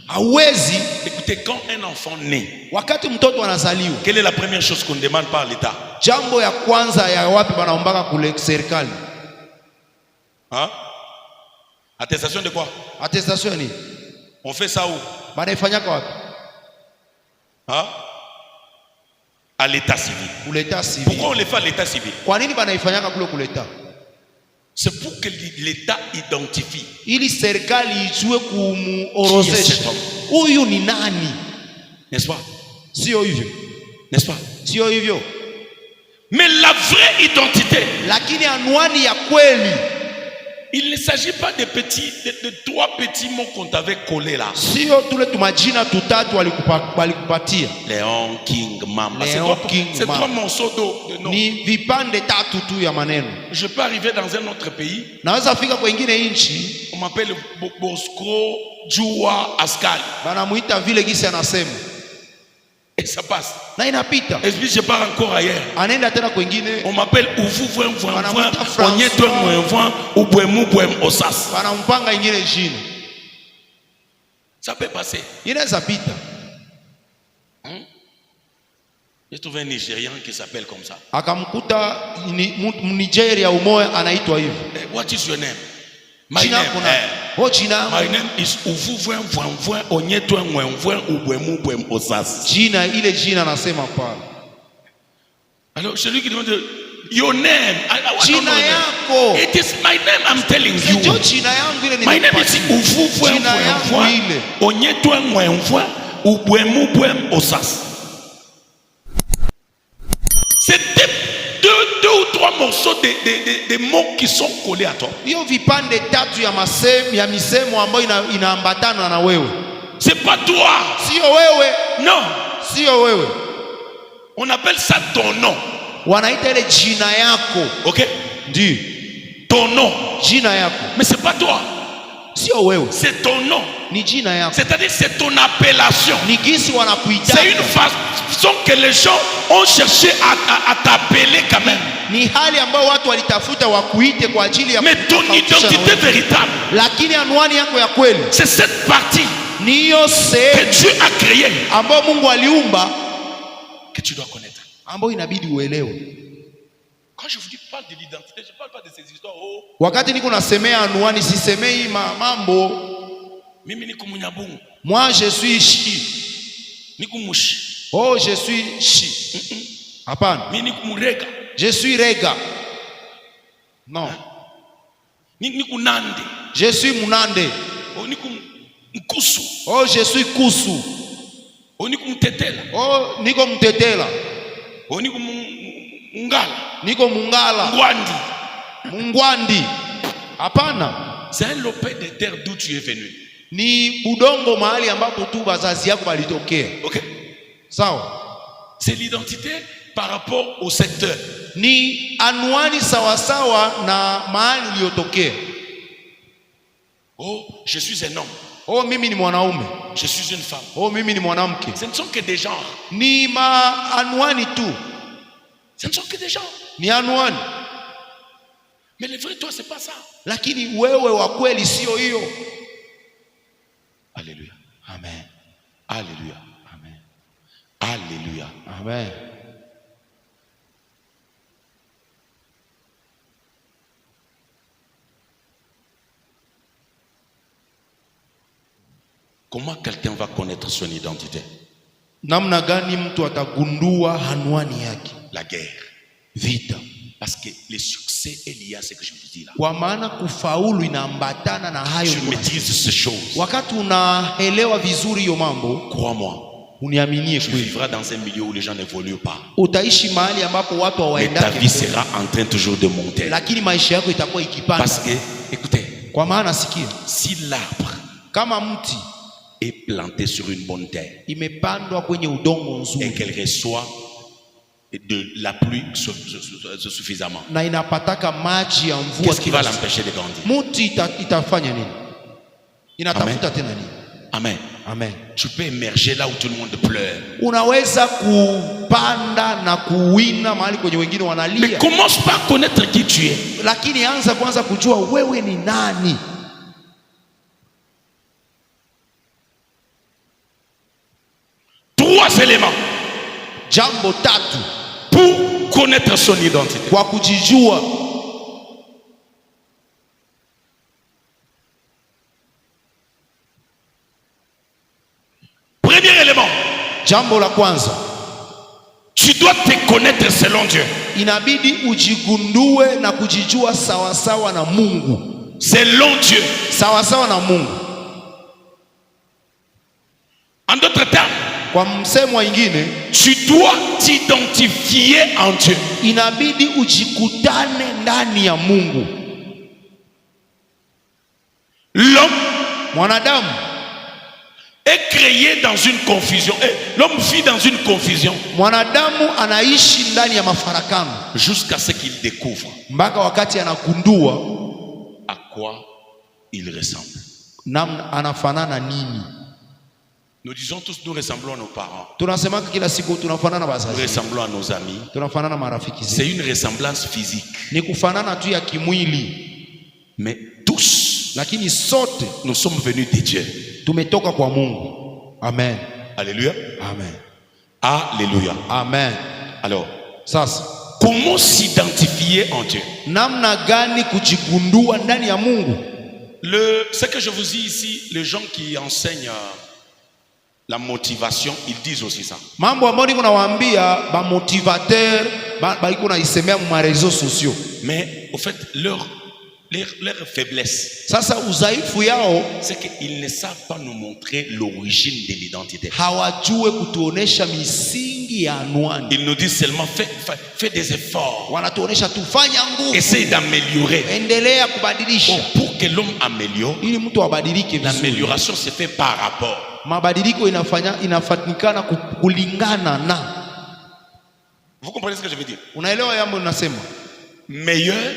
Hauwezi. Écoutez, quand un enfant naît, Wakati mtoto anazaliwa, quelle est la première chose qu'on demande par l'État? jambo ya kwanza ya wapi banaombaka kule serikali? Hein? Attestation de quoi? Attestation ni On fait ça où? banaifanyaka wapi? Hein? À l'état civil. Kuleta civil. Pourquoi on le fait à l'état civil? Kwa nini banaifanyaka kule kuleta? C'est pour que l'État identifie. Ili serikali ijue kumuorozesha huyu ni nani. N'est-ce pas? Sio hivyo? N'est-ce pas? Sio hivyo? Mais la vraie identité, Lakini anwani ya kweli, il ne s'agit pas de trois petits mots qu'on t'avait collés là. sio tule tumajina tutatu walikupatia. Léon, King, Mamba. Léon, King, C'est Mamba. trois morceaux de nom. Ni vipande tatu tu ya maneno. Je peux arriver dans un autre pays, Naweza fika kwengine inchi, on m'appelle Bosco, Jua, Ascal. banamuita vile gisi anasema, Et ça passe. na inapita. Et puis je pars encore ailleurs. Anaenda tena kwengine, On m'appelle Ouvu, Banamuita François. Onyeto, Ubwemu, Osas. banampanga ingine jina. Ça peut passer. Inaweza pita. J'ai trouvé un Nigérian qui s'appelle comme ça. Akamkuta Nigeria umoja anaitwa hivyo. What is your name? My Jina name. kuna jina, My name is Uvu, Onyeto, Ubwemu, Osas. jina ile jina anasema pale. Alors celui qui demande your name. Jina yako. It is my name, I'm telling Ndio you. jina yangu ile My name is nilipatia. Uvu, Jina yangu ile. Onyeto, Ubwemu, Osas. C'est deux ou trois morceaux de mots qui sont collés à toi. Hiyo vipande tatu ya misemo ambayo inaambatana na wewe. C'est pas toi. Sio wewe. Non. Sio wewe. On appelle ça ton nom. Wanaita ile jina yako. Ok? Ndio. Ton nom. Jina yako. Mais c'est pas toi. Sio wewe. C'est ton nom. Ni jina yako. C'est-à-dire c'est ton appellation. Ni gisi wanakuita. C'est une façon que les gens ont cherché à t'appeler quand même. Ni hali ambayo watu walitafuta wakuite kwa ajili ya Mais ton identité véritable, lakini anwani yako ya kweli c'est cette partie ni hiyo que sehemu Dieu a créée, ambayo Mungu aliumba, que tu dois connaître. ambayo inabidi uelewe. Quand je vous dis parle de l'identité, je ne parle pas de ces histoires. Oh, Wakati niko nasemea anwani, sisemei mambo mimi niko Munyabungu, moi je suis Shi, niko Mushi, oh je suis Shi. Hapana, mimi niko Murega, je suis Rega. Non, niko Nande, je suis Munande. oh niko Mkusu, Oh je suis Kusu. oh niko Mtetela, Oh niko Mtetela. oh niko Mungala, Niko Mungala. Ngwandi. Mungwandi. Hapana, C'est un lopin de terre d'où tu es venu. ni budongo mahali ambapo tu bazazi yako balitokea. Ok? Sawa? C'est l'identité par rapport au secteur. Ni anwani sawasawa na mahali uliyotokea. Oh, je suis un homme. Oh mimi ni mwanaume. Je suis une femme. Oh mimi ni mwanamke. Ce ne sont que des genres. Ni anwani tu. Ce ne sont que des genres. Ni anwani. Mais le vrai toi, c'est pas ça. Lakini wewe wa kweli sio hiyo. Alléluia. Amen. Alléluia. Amen. Alléluia. Amen. Comment quelqu'un va connaître son identité? Namna gani mtu atagundua anwani yake? La guerre. Vita. Parce que le succès est lié à ce que je vous dis là. Kwa maana kufaulu inaambatana na hayo. Tu maîtrises ces choses. Wakati unaelewa vizuri hiyo mambo, Crois-moi. uniaminie Tu kweli, vivras dans un milieu où les gens n'évoluent pas. utaishi mahali ambapo watu Mais ta hawaendaki, vie sera en train toujours de monter. lakini maisha yako itakuwa ikipanda. Parce que, écoutez, Kwa maana sikia, si l'arbre kama mti est planté sur une bonne terre imepandwa kwenye udongo et nzuri qu'elle reçoit de la pluie suffisamment, na inapataka maji ya mvua qu'est-ce qui va kila siku, l'empêcher de grandir? mti itafanya nini? Inatafuta tena nini? Amen. Amen. Tu peux émerger là où tout le monde pleure. Unaweza kupanda na kuwina mahali kwenye wengine Mais wanalia, commence par connaître qui tu es. lakini anza kwanza kujua wewe ni nani. 3 éléments Jambo tatu pour connaître son identité. kwa kujijua. Premier élément, Jambo la kwanza, tu dois te connaître selon Dieu. inabidi ujigundue na kujijua sawasawa na Mungu, Selon Dieu. sawasawa na Mungu. En d'autres termes, Kwa msemo mwingine, tu dois t'identifier en Dieu. inabidi ujikutane ndani ya Mungu. L'homme Mwanadamu est créé dans une confusion. L'homme vit dans une confusion mwanadamu anaishi ndani ya mafarakano jusqu'à ce qu'il découvre mpaka wakati anagundua à quoi il ressemble. namna anafanana nini. Nous disons tous, nous ressemblons à nos parents, Tunasema kila siku tunafanana nous wazazi, ressemblons à nos amis. tunafanana marafiki C'est zetu, une ressemblance physique. ni kufanana tu ya kimwili, Mais tous, lakini sote nous sommes venus de Dieu. tumetoka kwa Mungu. Amen. Alléluia. Amen. Alléluia. Amen. Alors, Sasa comment s'identifier en Dieu? namna gani kujigundua ndani ya Mungu? Ce que je vous dis ici, les gens qui enseignent la motivation, ils disent aussi ça. Mambo ambayo niko nawaambia ba motivateur baiko naisemea mu réseaux sociaux. Mais au fait, leur faiblesse, Sasa udhaifu yao, c'est qu'ils ne savent pas nous montrer l'origine de l'identité. hawajue kutuonesha misingi ya anwani. Ils nous disent seulement fais des efforts, Wanatuonesha tufanya nguvu, essaye d'améliorer. endelea kubadilisha. Pour que l'homme améliore, Ili mtu abadilike vizuri, l'amélioration se fait par rapport. mabadiliko inafanikana kulingana na. Vous comprenez ce que je veux dire? Unaelewa jambo ninasema? Meilleur,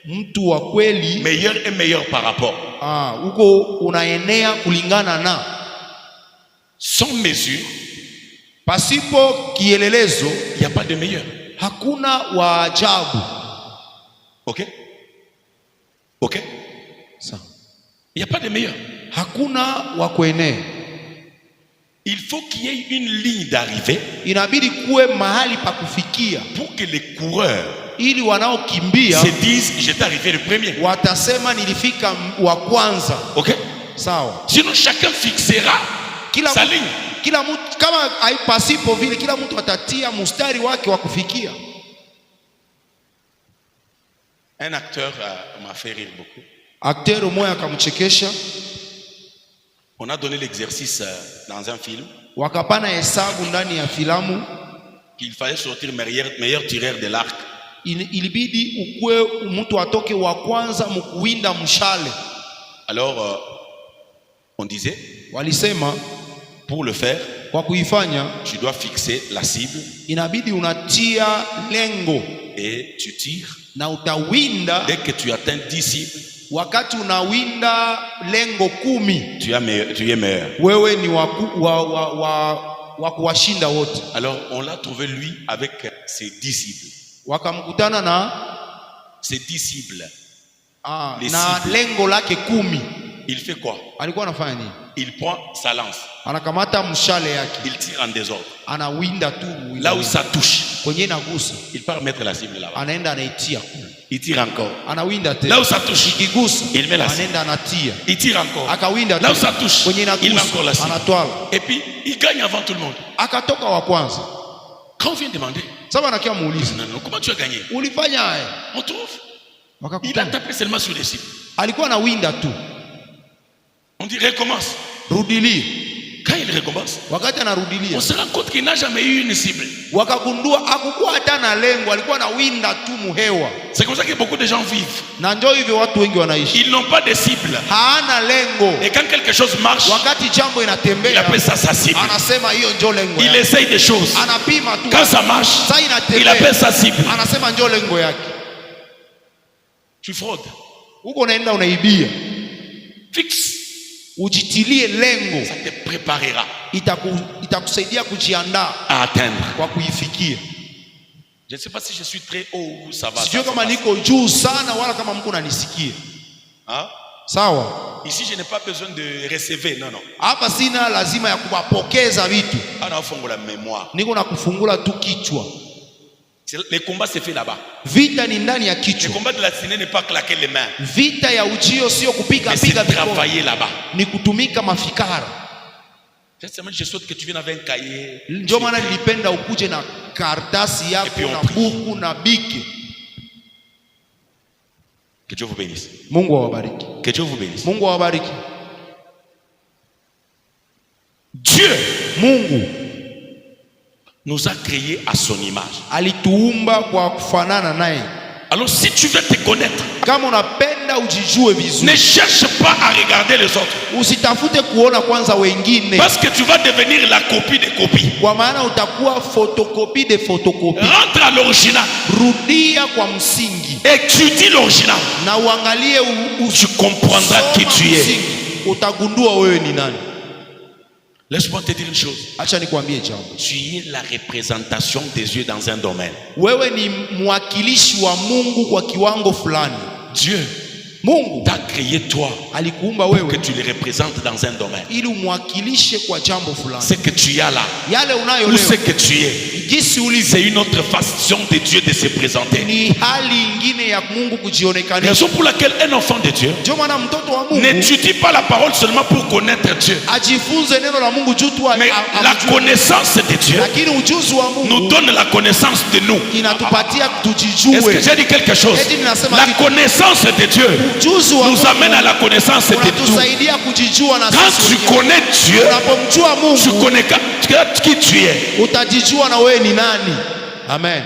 Mtu wa kweli meilleur et meilleur par rapport. uko unaenea kulingana na. Sans mesure, Pasipo kielelezo il n'y a pas de meilleur. hakuna wa ajabu. Ok? Ok? Sawa. Il n'y a pas de meilleur. Hakuna wa kuenea. Il faut qu'il y ait une ligne d'arrivée Inabidi kuwe mahali pa kufikia, pour que les coureurs ili wanaokimbia se disent j'étais arrivé le premier. watasema nilifika wa kwanza. Ok? Sawa. Sinon chacun fixera sa ligne. Kila mtu kama haipasipo vile, kila mtu atatia mstari wake wa kufikia. Un acteur m'a fait rire beaucoup. Acteur mmoja akamchekesha, On a donné l'exercice dans un film wakapana hesabu ndani ya filamu, qu'il fallait sortir meilleur tireur de l'arc. ilibidi ukwe mtu atoke wa kwanza mkuwinda mshale. Alors on disait, Walisema pour le faire, kwa kuifanya tu dois fixer la cible inabidi unatia lengo et tu tires. na utawinda. Dès que tu atteins 10 cibles, Wakati unawinda lengo 10, tu es meilleur. wewe ni wa kuwashinda wote. Alors on l'a trouvé lui avec ses 10 cibles. Wakamkutana na Ses 10 cibles. Les na cibles. lengo lake 10. Il fait quoi? Alikuwa anafanya nini? Il prend sa lance, Anakamata mshale yake, il tire en désordre. anawinda tu Là où ça touche, kwenye nagusa, il part mettre la cible là-bas. anaenda anaitia kule. Il tire encore. Anawinda tena. Là où ça touche, Ikigusa, il met la cible. anaenda anatia. Il tire encore. Akawinda Là où tena. ça touche, Kwenye il met encore la nagusa, cible. anatwala. Et puis il gagne avant tout le monde. Akatoka wa kwanza. Quand on vient demander, Sasa anakia muuliza, non, comment tu as gagné? ulifanya haya? On trouve. Il a Wakakutana. tapé seulement sur les cibles. Alikuwa anawinda tu. On dit recommence. Rudilie. Quand il recommence, wakati anarudilia, on se rend compte qu'il n'a jamais eu une cible. wakagundua hakukuwa hata na lengo, alikuwa na winda tu muhewa. C'est comme ça que beaucoup de gens vivent. Na ndio hivyo watu wengi wanaishi. Ils n'ont pas de cible. Haana lengo. Et quand quelque chose marche, wakati jambo il inatembea, appelle ça sa cible. anasema hiyo ndio lengo Il yake. essaye des choses. Anapima tu. Quand ça marche, Sasa il inatembea, appelle ça cible. anasema ndio lengo yake. Tu fraudes. Huko unaenda unaibia. Fixe. Ujitilie lengo. Ça te préparera itakusaidia kujiandaa à atteindre. kwa kuifikia. Je ne sais pas si je suis très haut ou ça va. Sio kama niko juu sana wala kama mko nanisikia. Hein? Sawa? Ici je n'ai pas besoin de recevoir, non non. Hapa sina lazima ya kuwapokeza vitu. Anafunga mémoire. Niko na kufungula tu kichwa. Le combat se fait là-bas. Vita ni ndani ya Le kichwa. combat de la destinée n'est pas claquer les mains. Vita ya ujio sio kupiga Mais piga c'est travailler là-bas. ni kutumika mafikara. Cette semaine je souhaite que tu viennes avec un cahier. Ndio maana nilipenda ukuje na karatasi yako na buku na biki. Que Dieu vous bénisse. Mungu awabariki. Que Dieu vous bénisse. Mungu awabariki. Dieu, Mungu nous a créés à son image. Alituumba kwa kufanana naye. Alors si tu veux te connaître, kama unapenda ujijue vizuri, ne cherche pas à regarder les autres. Usitafute kuona kwanza wengine. Parce que tu vas devenir la copie des copies. Kwa maana utakuwa photocopie de photocopie. Rentre à l'original. Rudia kwa msingi. Étudie l'original. Na uangalie tu comprendras qui tu es. Utagundua wewe ni nani. Laisse-moi te dire une chose. Acha nikwambie jambo. Tu es la représentation des Dieu dans un domaine. Wewe ni mwakilishi wa Mungu kwa kiwango fulani. Dieu, Mungu t'a créé toi alikuumba pour wewe que tu le représentes dans un domaine. ili umwakilishe kwa jambo fulani. Ce que tu as là, yale unayo ou leo, ce que tu es, c'est une autre façon de Dieu de se présenter. Ni hali ingine ya Mungu kujionekanisha. Raison pour laquelle un enfant de Dieu ndio maana mtoto wa Mungu n'étudie pas la parole seulement pour connaître Dieu. Ajifunze neno la Mungu juu tu. Mais la connaissance de Dieu lakini ujuzi wa Mungu nous donne la connaissance de nous. Inatupatia tujijue. Est-ce que j'ai dit quelque chose? La connaissance de Dieu nous amène à la connaissance de tout. Quand tu connais Dieu, tu connais qui tu es. Utajijua na wewe ni nani. Amen.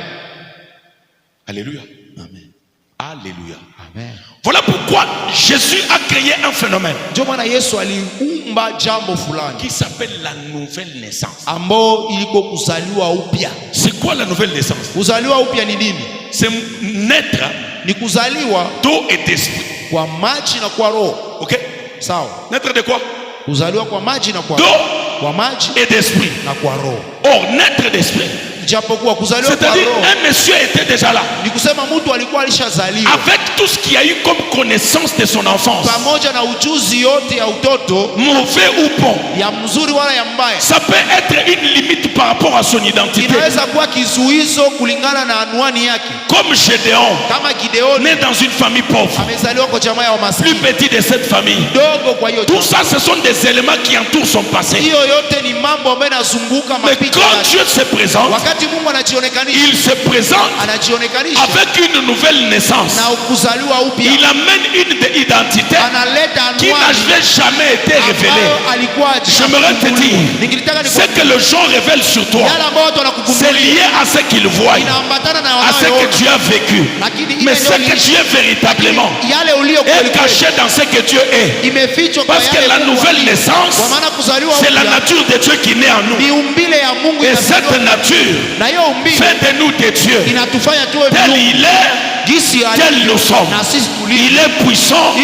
Alléluia. Amen. Alléluia. Amen. Voilà pourquoi Jésus a créé un phénomène ndio maana Yesu aliumba jambo fulani qui s'appelle la nouvelle naissance. Ambao iliko kuzaliwa upya. C'est quoi la nouvelle naissance? Kuzaliwa upya ni nini? C'est naître ni kuzaliwa d'eau et d'esprit. Kwa maji na kwa roho. OK? Sawa. Naître de quoi? Kuzaliwa kwa maji na kwa roho. Kwa maji et d'esprit. Na kwa roho. Or naître d'esprit, japokuwa kuzaliwa kwa roho, c'est-à-dire un monsieur était déjà là. Ni kusema mtu alikuwa alishazaliwa. Avec tout ce qu'il a eu comme connaissance de son enfance. Pamoja na ujuzi yote ya utoto, mauvais ou bon. Ya mzuri wala ya mbaya. Ça peut être une limite par rapport à son identité. Inaweza kuwa kizuizo kulingana na anwani yake. Comme Gédéon. Kama Gideon. Né dans une famille pauvre. Amezaliwa kwa jamaa ya wamaskini. Plus petit de cette famille. Dogo kwa hiyo. Tout ça ce sont des éléments qui entourent son passé. Hiyo yote ni mambo ambayo yanazunguka mapito. Mais quand Dieu se présente, wakati Mungu anajionekanisha, il se présente avec une nouvelle naissance. Na kuzaliwa upya. Il amène une identité qui n'a jamais été révélée. J'aimerais te dire, ce que les gens révèlent sur toi, c'est lié à ce qu'ils voient, à ce que tu as vécu. Mais ce que tu es véritablement est caché dans ce que Dieu est. Parce que la nouvelle naissance, c'est la nature de Dieu qui naît en nous. Et cette nature fait de nous des dieux. Tel il est, tel nous sommes. Il est puissant,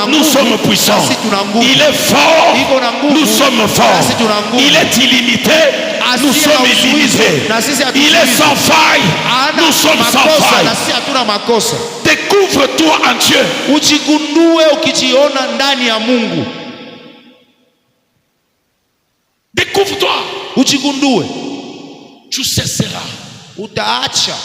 nous sommes puissants. Il est fort, nous sommes forts. Il est illimité, nous sommes illimités. Il est sans faille, nous sommes sans faille. Découvre-toi en Dieu. Ujigundue ukijiona ndani ya Mungu. Découvre-toi. Ujigundue. Tu cesseras. Utaacha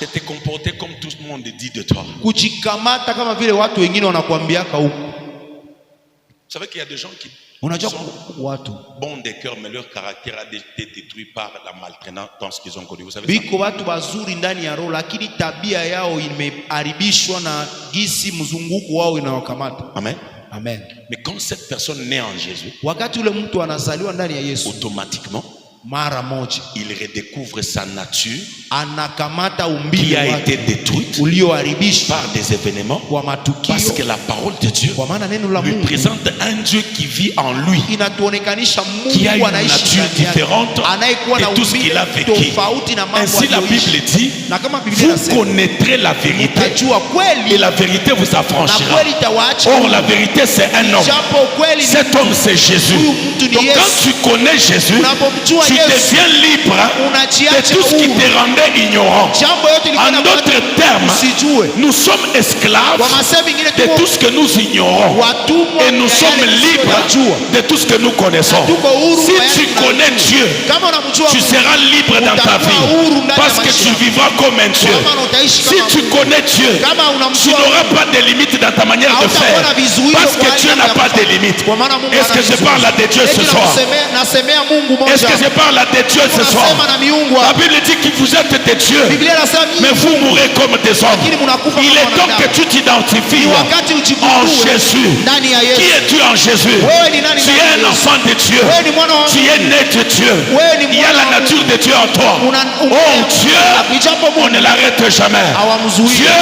de te comporter comme tout le monde dit de toi. Kujikamata kama vile watu wengine wanakuambiaka huko. Vous savez qu'il y a des gens qui unajua watu bons de cœur mais leur caractère a été détruit par la maltraitance qu'ils ont connue. Vous savez biko watu bazuri ndani ya roho lakini tabia yao imeharibishwa na gisi mzunguko wao inawakamata. Amen. Amen. Mais quand quand cette personne naît en Jésus, wakati ule mtu anazaliwa ndani ya Yesu, automatiquement, mara moja il redécouvre sa nature anakamata qui umbile a été wake détruite ulioharibishwa par des événements, kwa matukio, parce que la parole de Dieu kwa maana neno la lui Mungu présente un Dieu qui vit en lui, inatuonekanisha qui a Mungu une anaishi nature ndani yake, différente anayekuwa na de tout ce qu'il a umbile vécu. tofauti na mambo Ainsi la Bible aliyoishi. dit, Na kama Biblia vous inasema connaîtrez la vérité mtajua et kweli la vérité vous na affranchira. kweli itawaacha. Or la vérité c'est un homme. Japo kweli ni Cet homme c'est Jésus. huyu mtu ni Donc quand Yesu. tu connais Jésus, Unapomjua tu Yesu, deviens libre de unajiacha tout ce qui huru. te rendait ignorant. Jambo yote ilikuwa En na d'autres termes, usijue. nous sommes esclaves Kwa masemi mengine de tuko tout ce que nous ignorons. watumwa Et nous ya sommes yale libres tusiyojua. de tout ce que nous connaissons. Na tuko huru Si kwa yale tu tunayojua. connais Dieu, Kama unamjua tu Mungu, seras libre dans ta utakuwa vie. huru ndani ya Parce que maisha tu yako. vivras comme un Dieu. Kwa maana utaishi Si kama tu Mungu. connais Dieu, Kama tu unamjua n'auras Mungu, pas de limites dans ta manière de hautakuwa faire. na vizuizo Parce kwa que hali Dieu yako n'a ya pas de kufanya. limites. Kwa maana Mungu Est-ce que je hana parle à des dieux vizuizo. ce Eti soir? nasemea Mungu Est-ce moja. que je parle à des dieux ce soir? Nasema na miungu La hapa. Bible dit que vous êtes des dieux, Biblia inasema mais vous mourrez comme des hommes. lakini mnakufa Il kama est temps que wanadamu. tu t'identifies Ni wakati en ujigundue Jésus. ndani ya Qui Yesu. es-tu en Jésus? Wewe ni nani Tu ndani es ya un Yesu? enfant de Dieu. Wewe ni mwana wa Tu es né de Dieu. Wewe ni Il y a mwana la wa nature de Dieu en toi. Oh Dieu, Ijapo on ne Mungu l'arrête jamais. hawamzuii. Dieu,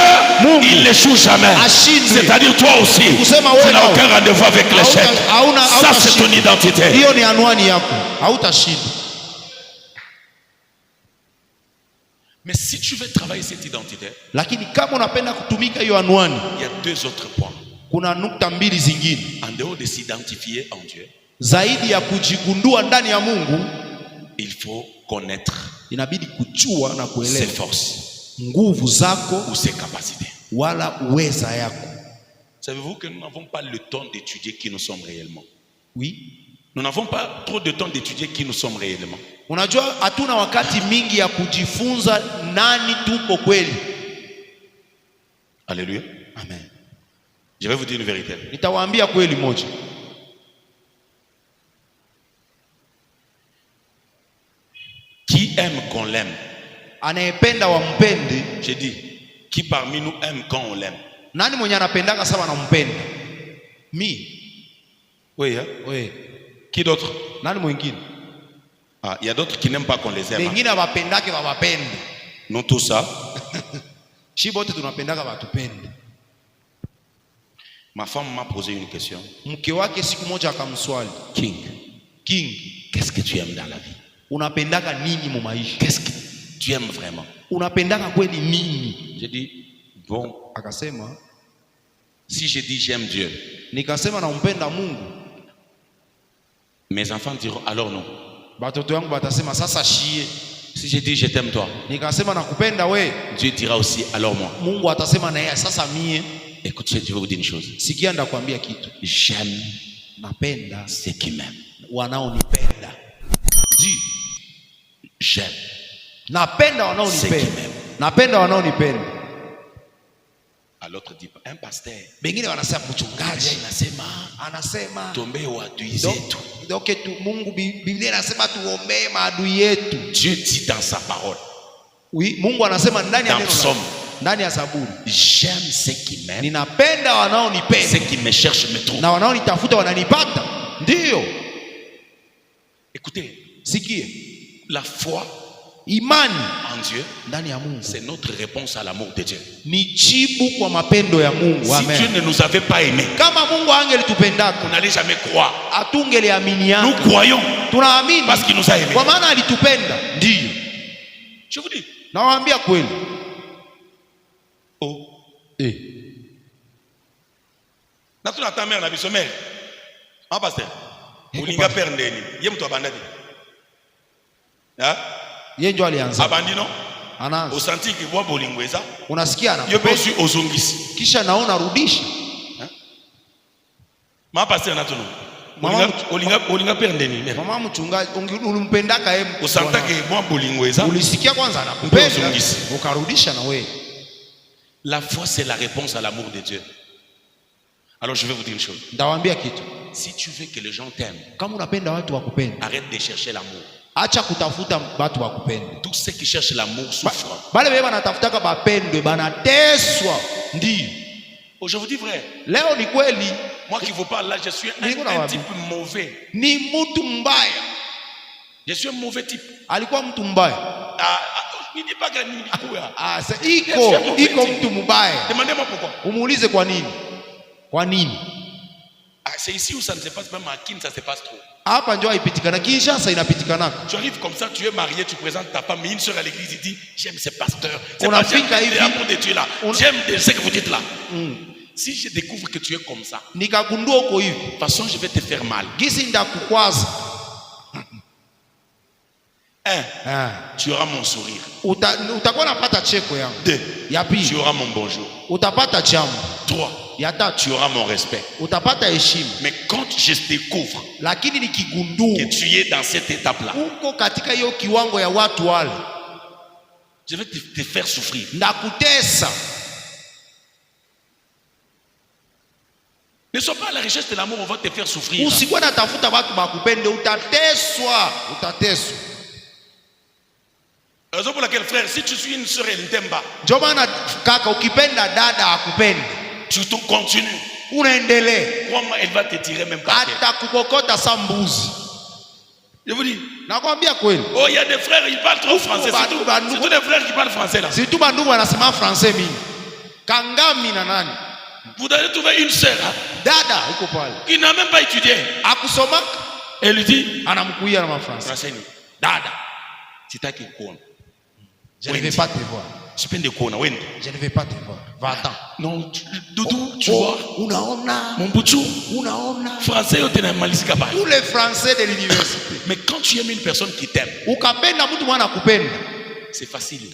Mungu il n'échoue jamais. ashindwi. C'est-à-dire toi aussi, Kusema tu wewe n'as nao. aucun rendez-vous avec l'échec. Ça c'est ton Hautashinda. identité. Hiyo ni anwani yako, hautashinda. Mais si tu veux travailler cette identité, Lakini kama unapenda kutumika hiyo anwani, il y a deux autres points. kuna nukta mbili zingine En dehors de s'identifier en Dieu, zaidi ya kujigundua ndani ya Mungu. il faut connaître Inabidi kujua na ses kuelewa forces nguvu zako ou ses capacités. wala uweza yako. Savez-vous que nous n'avons pas le temps d'étudier qui nous sommes réellement? Oui. Nous n'avons pas trop de temps d'étudier qui nous sommes réellement. Unajua hatuna wakati mingi ya kujifunza nani tuko kweli. Alléluia. Amen. Je vais vous dire une vérité. Nitawaambia kweli moja. Qui aime qu'on l'aime? Anayependa wampende. J'ai dit, qui parmi nous aime quand on l'aime? Nani mwenye anapendaka sawa nampenda? Mi. Oui, hein? We. Qui d'autre? Nani mwingine? Ah, il y a d'autres qui n'aiment pas qu'on les aime. Hein? Wengine wapendake wawapende. Nous tous ça. Shi bote tunapendaka watupende. Ma femme m'a posé une question. Mke wake siku moja akamswali, King, King, qu'est-ce que tu aimes dans la vie? unapendaka nini mu maisha? Qu'est-ce que tu aimes vraiment? Unapendaka kweli nini? J'ai dit, bon, Akasema, si je dis j'aime Dieu, nikasema nampenda Mungu. mes enfants diront alors non. Batoto yangu batasema sasa shie. Si je dis je t'aime toi, Nikasema nakupenda we. Dieu dira aussi alors moi. Mungu atasema na yeye sasa mie. Écoute, je vais vous dire une chose. Sikia ndakwambia kitu. J'aime Napenda ceux qui m'aiment. wanaonipenda. Ji. J'aime Napenda ceux wanaonipenda. qui m'aiment. Napenda wanaonipenda. À l'autre dit, un pasteur. Bengine wanasema mchungaji anasema Tomber au adui zetu. donc tu Mungu Biblia inasema tuombee maadui yetu. Dieu dit dans sa parole. Oui, Mungu anasema ndani ya Dans neno Psaume. ndani ya Zaburi. J'aime ceux qui m'aiment. Ninapenda Ceux wanaonipenda qui me cherchent me trouvent. na wanaonitafuta wananipata. Ndio. Écoutez, Sikie. la foi Imani en Dieu, ndani ya Mungu c'est notre réponse à l'amour de Dieu. ni jibu kwa mapendo ya Mungu. Si Amen. Dieu ne nous avait pas aimés, Kama Mungu angelitupendaka on n'allait jamais croire. hatungeliaminiana. Nous croyons Tunaamini parce qu'il nous a aimés. kwa maana alitupenda. Ndio. Je vous dis, Nawaambia kweli. oh, natuna ta mère na biso mère. En pasteur. Ulinga père ndeni. Ye mtu abandani. Ah? Yeye ndio alianza. Abandi non? Anaanza. Osanti ki bwa bolingweza. Unasikia Yo anakupenda bosu ozongisi. kisha naona rudisha. Ma pasteur natuno. Mama Olinga père ndeni. Mère. Mama mchungaji ulimpendaka yeye. Osanta ki bwa bolingweza. Ulisikia kwanza anakupenda Uzungisi. ukarudisha na wewe. La foi c'est la réponse à l'amour de Dieu. Alors je vais vous dire une chose. Ndawaambia kitu. Si tu veux que les gens t'aiment, Kama unapenda watu wakupende, arrête de chercher l'amour. acha kutafuta watu wakupende. Tous ceux qui cherchent l'amour souffrent. Bale wewe banatafutaka bapendwe, banateswa. Ndio. Oh, je vous dis vrai. Leo ni kweli Moi qui vous parle là, je suis un type mauvais. Ni mtu mbaya. Je suis un mauvais type. Alikuwa mtu mbaya. Iko mtu mbaya. Demandez-moi pourquoi. Umuulize kwa nini? Kwa nini? C'est ici où ça ne se passe, même à Kin ça se passe trop. Hapa ndio haipitikana, Kinshasa inapitikana. Tu arrives comme ça, tu es marié, tu présentes ta femme, mais une soeur à l'église, il dit j'aime ce pasteur. On a fait l'amour de Dieu là. J'aime ce que vous dites là. Si je découvre que tu es comme ça, de toute façon je vais te faire mal. Tu auras mon sourire. 2, tu auras mon bonjour. 3, tu auras mon respect. Mais quand je découvre que tu es dans cette étape-là, je vais te faire souffrir. Ne sois pas à la recherche de l'amour, on va te faire souffrir. Raison pour laquelle, frère, si tu suis une sœur et une temba, tu continues. Crois-moi, elle va te tirer même pas. Je vous dis. Oh, il y a des frères, ils parlent trop français. C'est tous les frères qui parlent français là. Vous allez trouver une sœur qui n'a même pas étudié. Elle lui dit, je ne vais pas te voir. Je ne vais pas te voir. Va-t'en. Non, Doudou, tu vois. Mon bouchou. Français, tous les Français de l'université. Mais quand tu aimes une personne qui t'aime, c'est facile.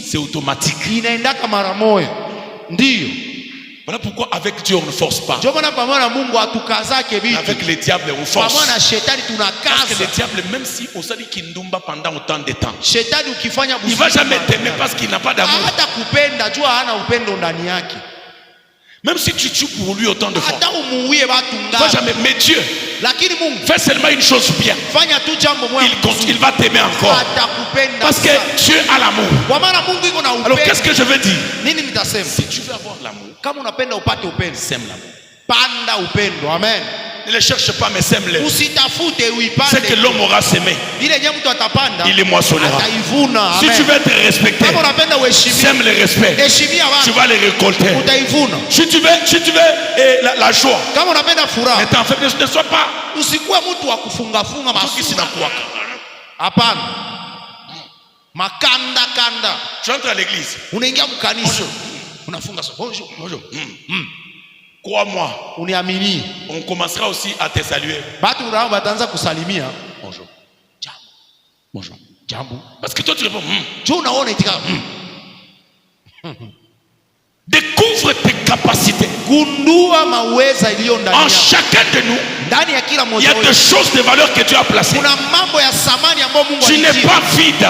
C'est automatique. Voilà pourquoi avec Dieu on ne force pas. Avec les diables on force. Parce que les diables, même si on s'est dit Kindumba pendant autant de temps, il ne va jamais t'aimer parce qu'il n'a pas d'amour. Même si tu tues pour lui autant de fois, il ne va jamais. Mais Dieu, fais seulement une chose bien. Il va t'aimer encore. Parce que Dieu a l'amour. Alors qu'est-ce que je veux dire? Si tu veux avoir l'amour, sème l'amour. Amen. Ne les cherche pas, mais sème-les. C'est que l'homme aura semé, il les moissonnera. Si tu veux être respecté, sème le respect, tu vas les récolter. Si tu veux la joie, ne t'en fais, ne sois pas tu entres à l'église, bonjour. Crois-moi, on commencera aussi à te saluer. Bonjour. Bonjour. Parce que toi tu réponds. Découvre tes capacités. En chacun de nous, il y a des choses de valeur que Dieu a placées. Tu n'es pas vide.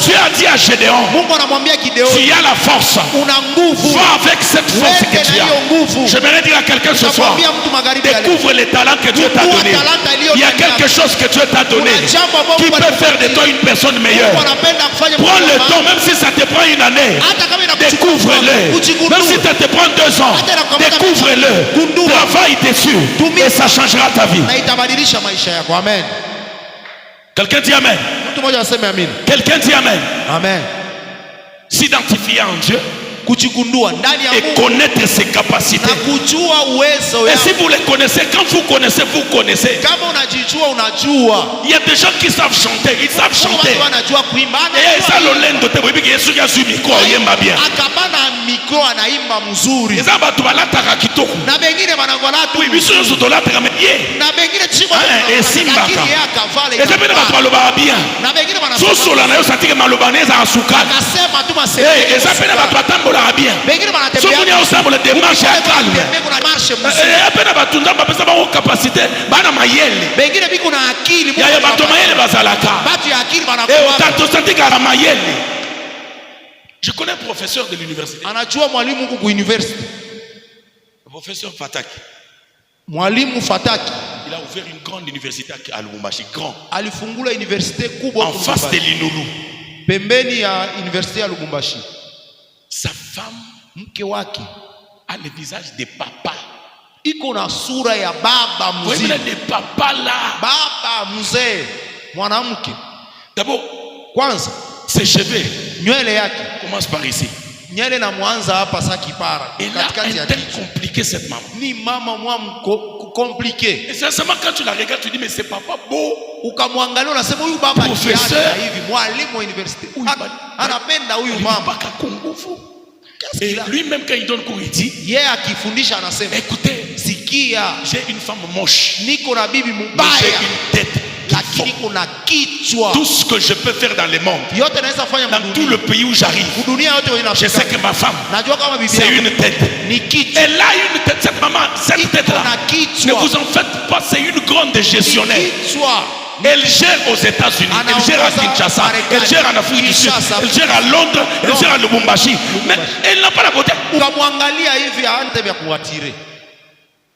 Dieu a dit à Gédéon, tu as la force. Va avec cette force que tu as. J'aimerais dire à quelqu'un ce soir, découvre les talents que Dieu t'a donnés. Il y a quelque chose que Dieu t'a donné qui peut faire de toi une personne meilleure. Prends le temps, même si ça te prend une année, découvre-le. Même si ça te prend 2 ans, découvre-le. Travaille dessus et ça changera ta vie. Quelqu'un dit Amen. Quelqu'un dit Amen. Amen. S'identifier en Dieu et connaître ses capacités. Et si vous les connaissez, quand vous connaissez, vous connaissez. Il y a des gens qui savent chanter, ils savent chanter. Et ça l'olendo te bobi que Yesu ya zumi ko yemba bien. Eza batu balataka kitoko. Oui, biso nso tolataka mais ye. Et simbaka. Eza bena batu balobaka bien. Sosola na yo satike maloba neza asuka. Eza bena batu batambola bien. Sokunya osambole démarche à calme. Et peine batunda bapesa ba capacité bana mayele. Ya ya bato mayele bazalaka. Et otato santika la mayele. Je connais un professeur de l'université. Anajua mwalimu huko ku university. Professeur Fataki. Mwalimu Fataki. Il a ouvert une grande université à Lubumbashi, grand. Alifungula université kubwa en face de l'Inulu. Pembeni ya université ya Lubumbashi. Sa femme, mke wake, a le visage de papa. iko na sura ya baba Vous voyez mzee. les papas là. Baba mzee mwanamke. D'abord, Kwanza ses cheveux nywele yake, commence par ici. nywele na mwanza hapa sa kipara Et là, katikati ya elle est kichwa. compliquée cette maman. Ni mama mwa compliqué. Et sincèrement, quand tu la regardes, tu dis, mais c'est papa beau. Ukamwangalia unasema huyu baba Professeur. kiasi hivi, mwalimu wa university. Anapenda huyu mama. Paka Kungufu. Qu'est-ce Et qu'il a? lui-même, quand il donne cours, il dit, Yeye akifundisha anasema, écoutez, sikia, j'ai une femme moche, niko na bibi mais j'ai mbaya une tête. lakini kuna kichwa. Tout ce que je peux faire dans le monde, Yote naweza fanya dans tout mdunia. le pays où j'arrive, Dunia yote wewe je sais que ma femme, najua kama bibi c'est yako une tête. ni kichwa. Elle a une tête, cette maman, cette Iko tête-là. na Ne kichwa. vous en faites pas, c'est une grande gestionnaire. Kichwa. Elle gère aux États-Unis, elle gère à Kinshasa, elle gère en Afrique du Sud, elle gère à Londres, elle gère à Lubumbashi. Mais elle n'a pas la beauté. Ukamwangalia hivi hata vya kuatire.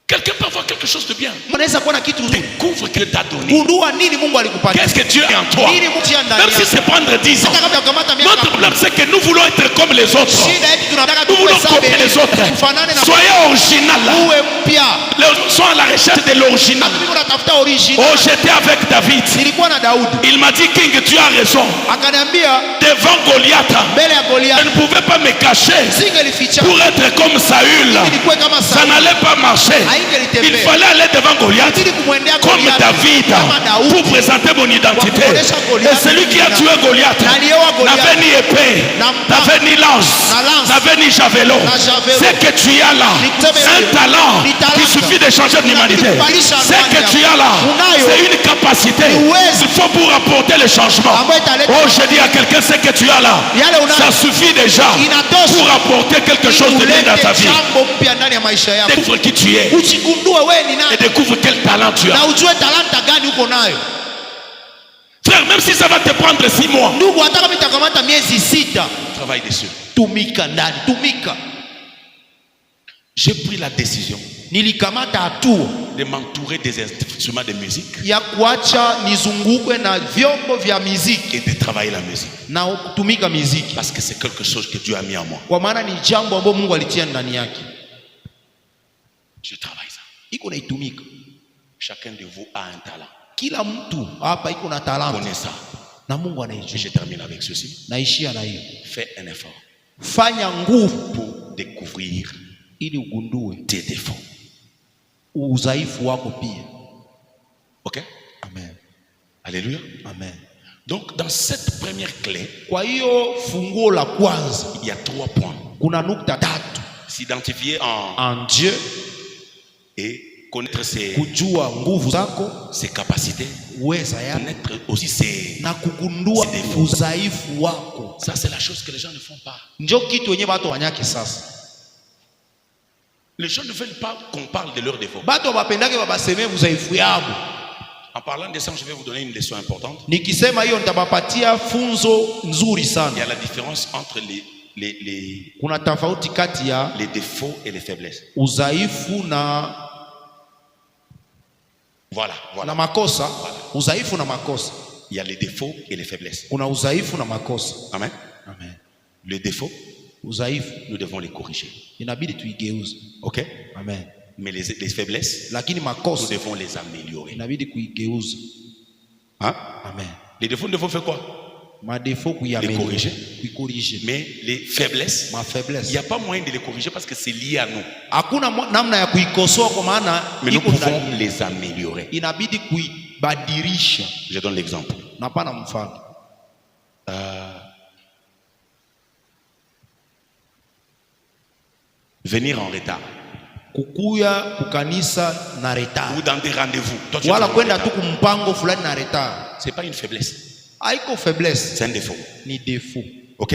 Quelqu'un peut avoir quelque chose de bien. Unaweza kuwa na kitu nzuri. Découvre que t'a donné. Gundua nini Mungu alikupatia. Qu'est-ce que Dieu a en toi? Nini Mungu tia ndani Même si yako. c'est prendre 10 ans. Hata kama ukamata miaka. Notre problème, c'est que nous voulons être comme les autres. Shida yetu tunataka Nous voulons copier les autres. Tufanane na Soyez original. uwe mpya. Les autres sont à la recherche de l'original. Mimi natafuta original. Oh, j'étais avec David. Nilikuwa na Daudi. Il m'a dit, King, tu as raison. Akaniambia Devant Goliath, mbele ya je Goliath ne pouvais pas me cacher singelificha. pour être comme Saül. Nilikuwa kama Ça Sauli. n'allait pas marcher. Il Haingelitembea. fallait aller devant Goliath Ili kumwendea comme Goliath. David Kama Daudi. pour présenter mon identité. Wakuonesha Goliath. Et celui qui a tué Goliath Na aliyeua Goliath. n'avait ni épée, Na mpa. n'avait ni lance, Na lance. n'avait ni javelot. Na javelot. C'est que tu as là un talent Ni talent. qui suffit de changer l'humanité. Kubadilisha C'est que dunia. tu as là, Unayo. c'est une capacité. Ni uwezo. Il faut pour apporter le changement. Ambayo italeta- Oh, je dis à quelqu'un, c'est que tu as là. Yale unayo. Ça suffit déjà Inatosha. pour apporter quelque chose de bien dans ta vie. jambo mpya ndani ya maisha yako. Découvre qui tu es Uchigundue wewe ni et nani découvre quel talent tu as. na ujue talanta gani uko nayo. Frère, même si ça va te prendre 6 mois, Ndugu, hata kama itakamata miezi 6, travaille dessus. tumika ndani, tumika. J'ai pris la décision Nilikamata hatua de m'entourer des instruments de musique ya kuacha nizungukwe na vyombo vya muziki et de travailler la musique. na kutumika muziki, Parce que c'est quelque chose que Dieu a mis en moi. kwa maana ni jambo ambalo Mungu alitia ndani yake. Je travaille ça. Iko naitumika. Chacun de vous a un talent. Kila mtu hapa iko na talanta Connais ça. na Mungu Et anaijua. je termine avec ceci. Naishia na hiyo. Fais un effort Fanya nguvu pour découvrir ili ugundue tes défauts. udhaifu wako pia. Ok? Amen. Alléluia. Amen. Donc, dans cette première clé, Kwa hiyo funguo la kwanza il y a 3 points. kuna nukta tatu: S'identifier en Dieu, et connaître ses kujua nguvu zako, capacités, uweza yako, connaître aussi ses... na kugundua C'est défaut. udhaifu wako. Ça, c'est la chose que les gens ne font pas. Ndio kitu wenyewe watu wanyake sasa. Les gens ne veulent pas qu'on parle de leurs défauts. Batu wapendake babaseme udhaifu yabo. En parlant de ça, je vais vous donner une leçon importante. Nikisema hiyo nitabapatia funzo nzuri Il y sana. a la différence entre Kuna tofauti kati ya les défauts et les faiblesses. udhaifu na Voilà. makosa. Udhaifu na makosa. Il y a les défauts et les faiblesses. Kuna udhaifu na makosa. Amen. Amen. Le défaut, Udhaifu nous devons les corriger. inabidi tuigeuze. Ok? Amen. Mais les faiblesses, Lakini nous makosa devons les améliorer. inabidi kuigeuza. Hein? Amen. Les défauts, nous devons faire quoi? Madefo Les corriger. kuikorije. Mais les faiblesses, Ma il faiblesse. n'y a pas moyen de les corriger parce que c'est lié à nous. Hakuna namna ya kuikosoa kwa maana Mais nous iko pouvons ndani. les améliorer. Inabidi kuibadilisha. Je donne l'exemple. Na pana mfano. Venir en retard. Kukuya kukanisa na retard. Ou dans des rendez-vous. Toi, tu Wala es en kwenda retard. tu kumpango fulani na retard. C'est pas une faiblesse, Haiko faiblesse, c'est un défaut. ni défaut. Ok?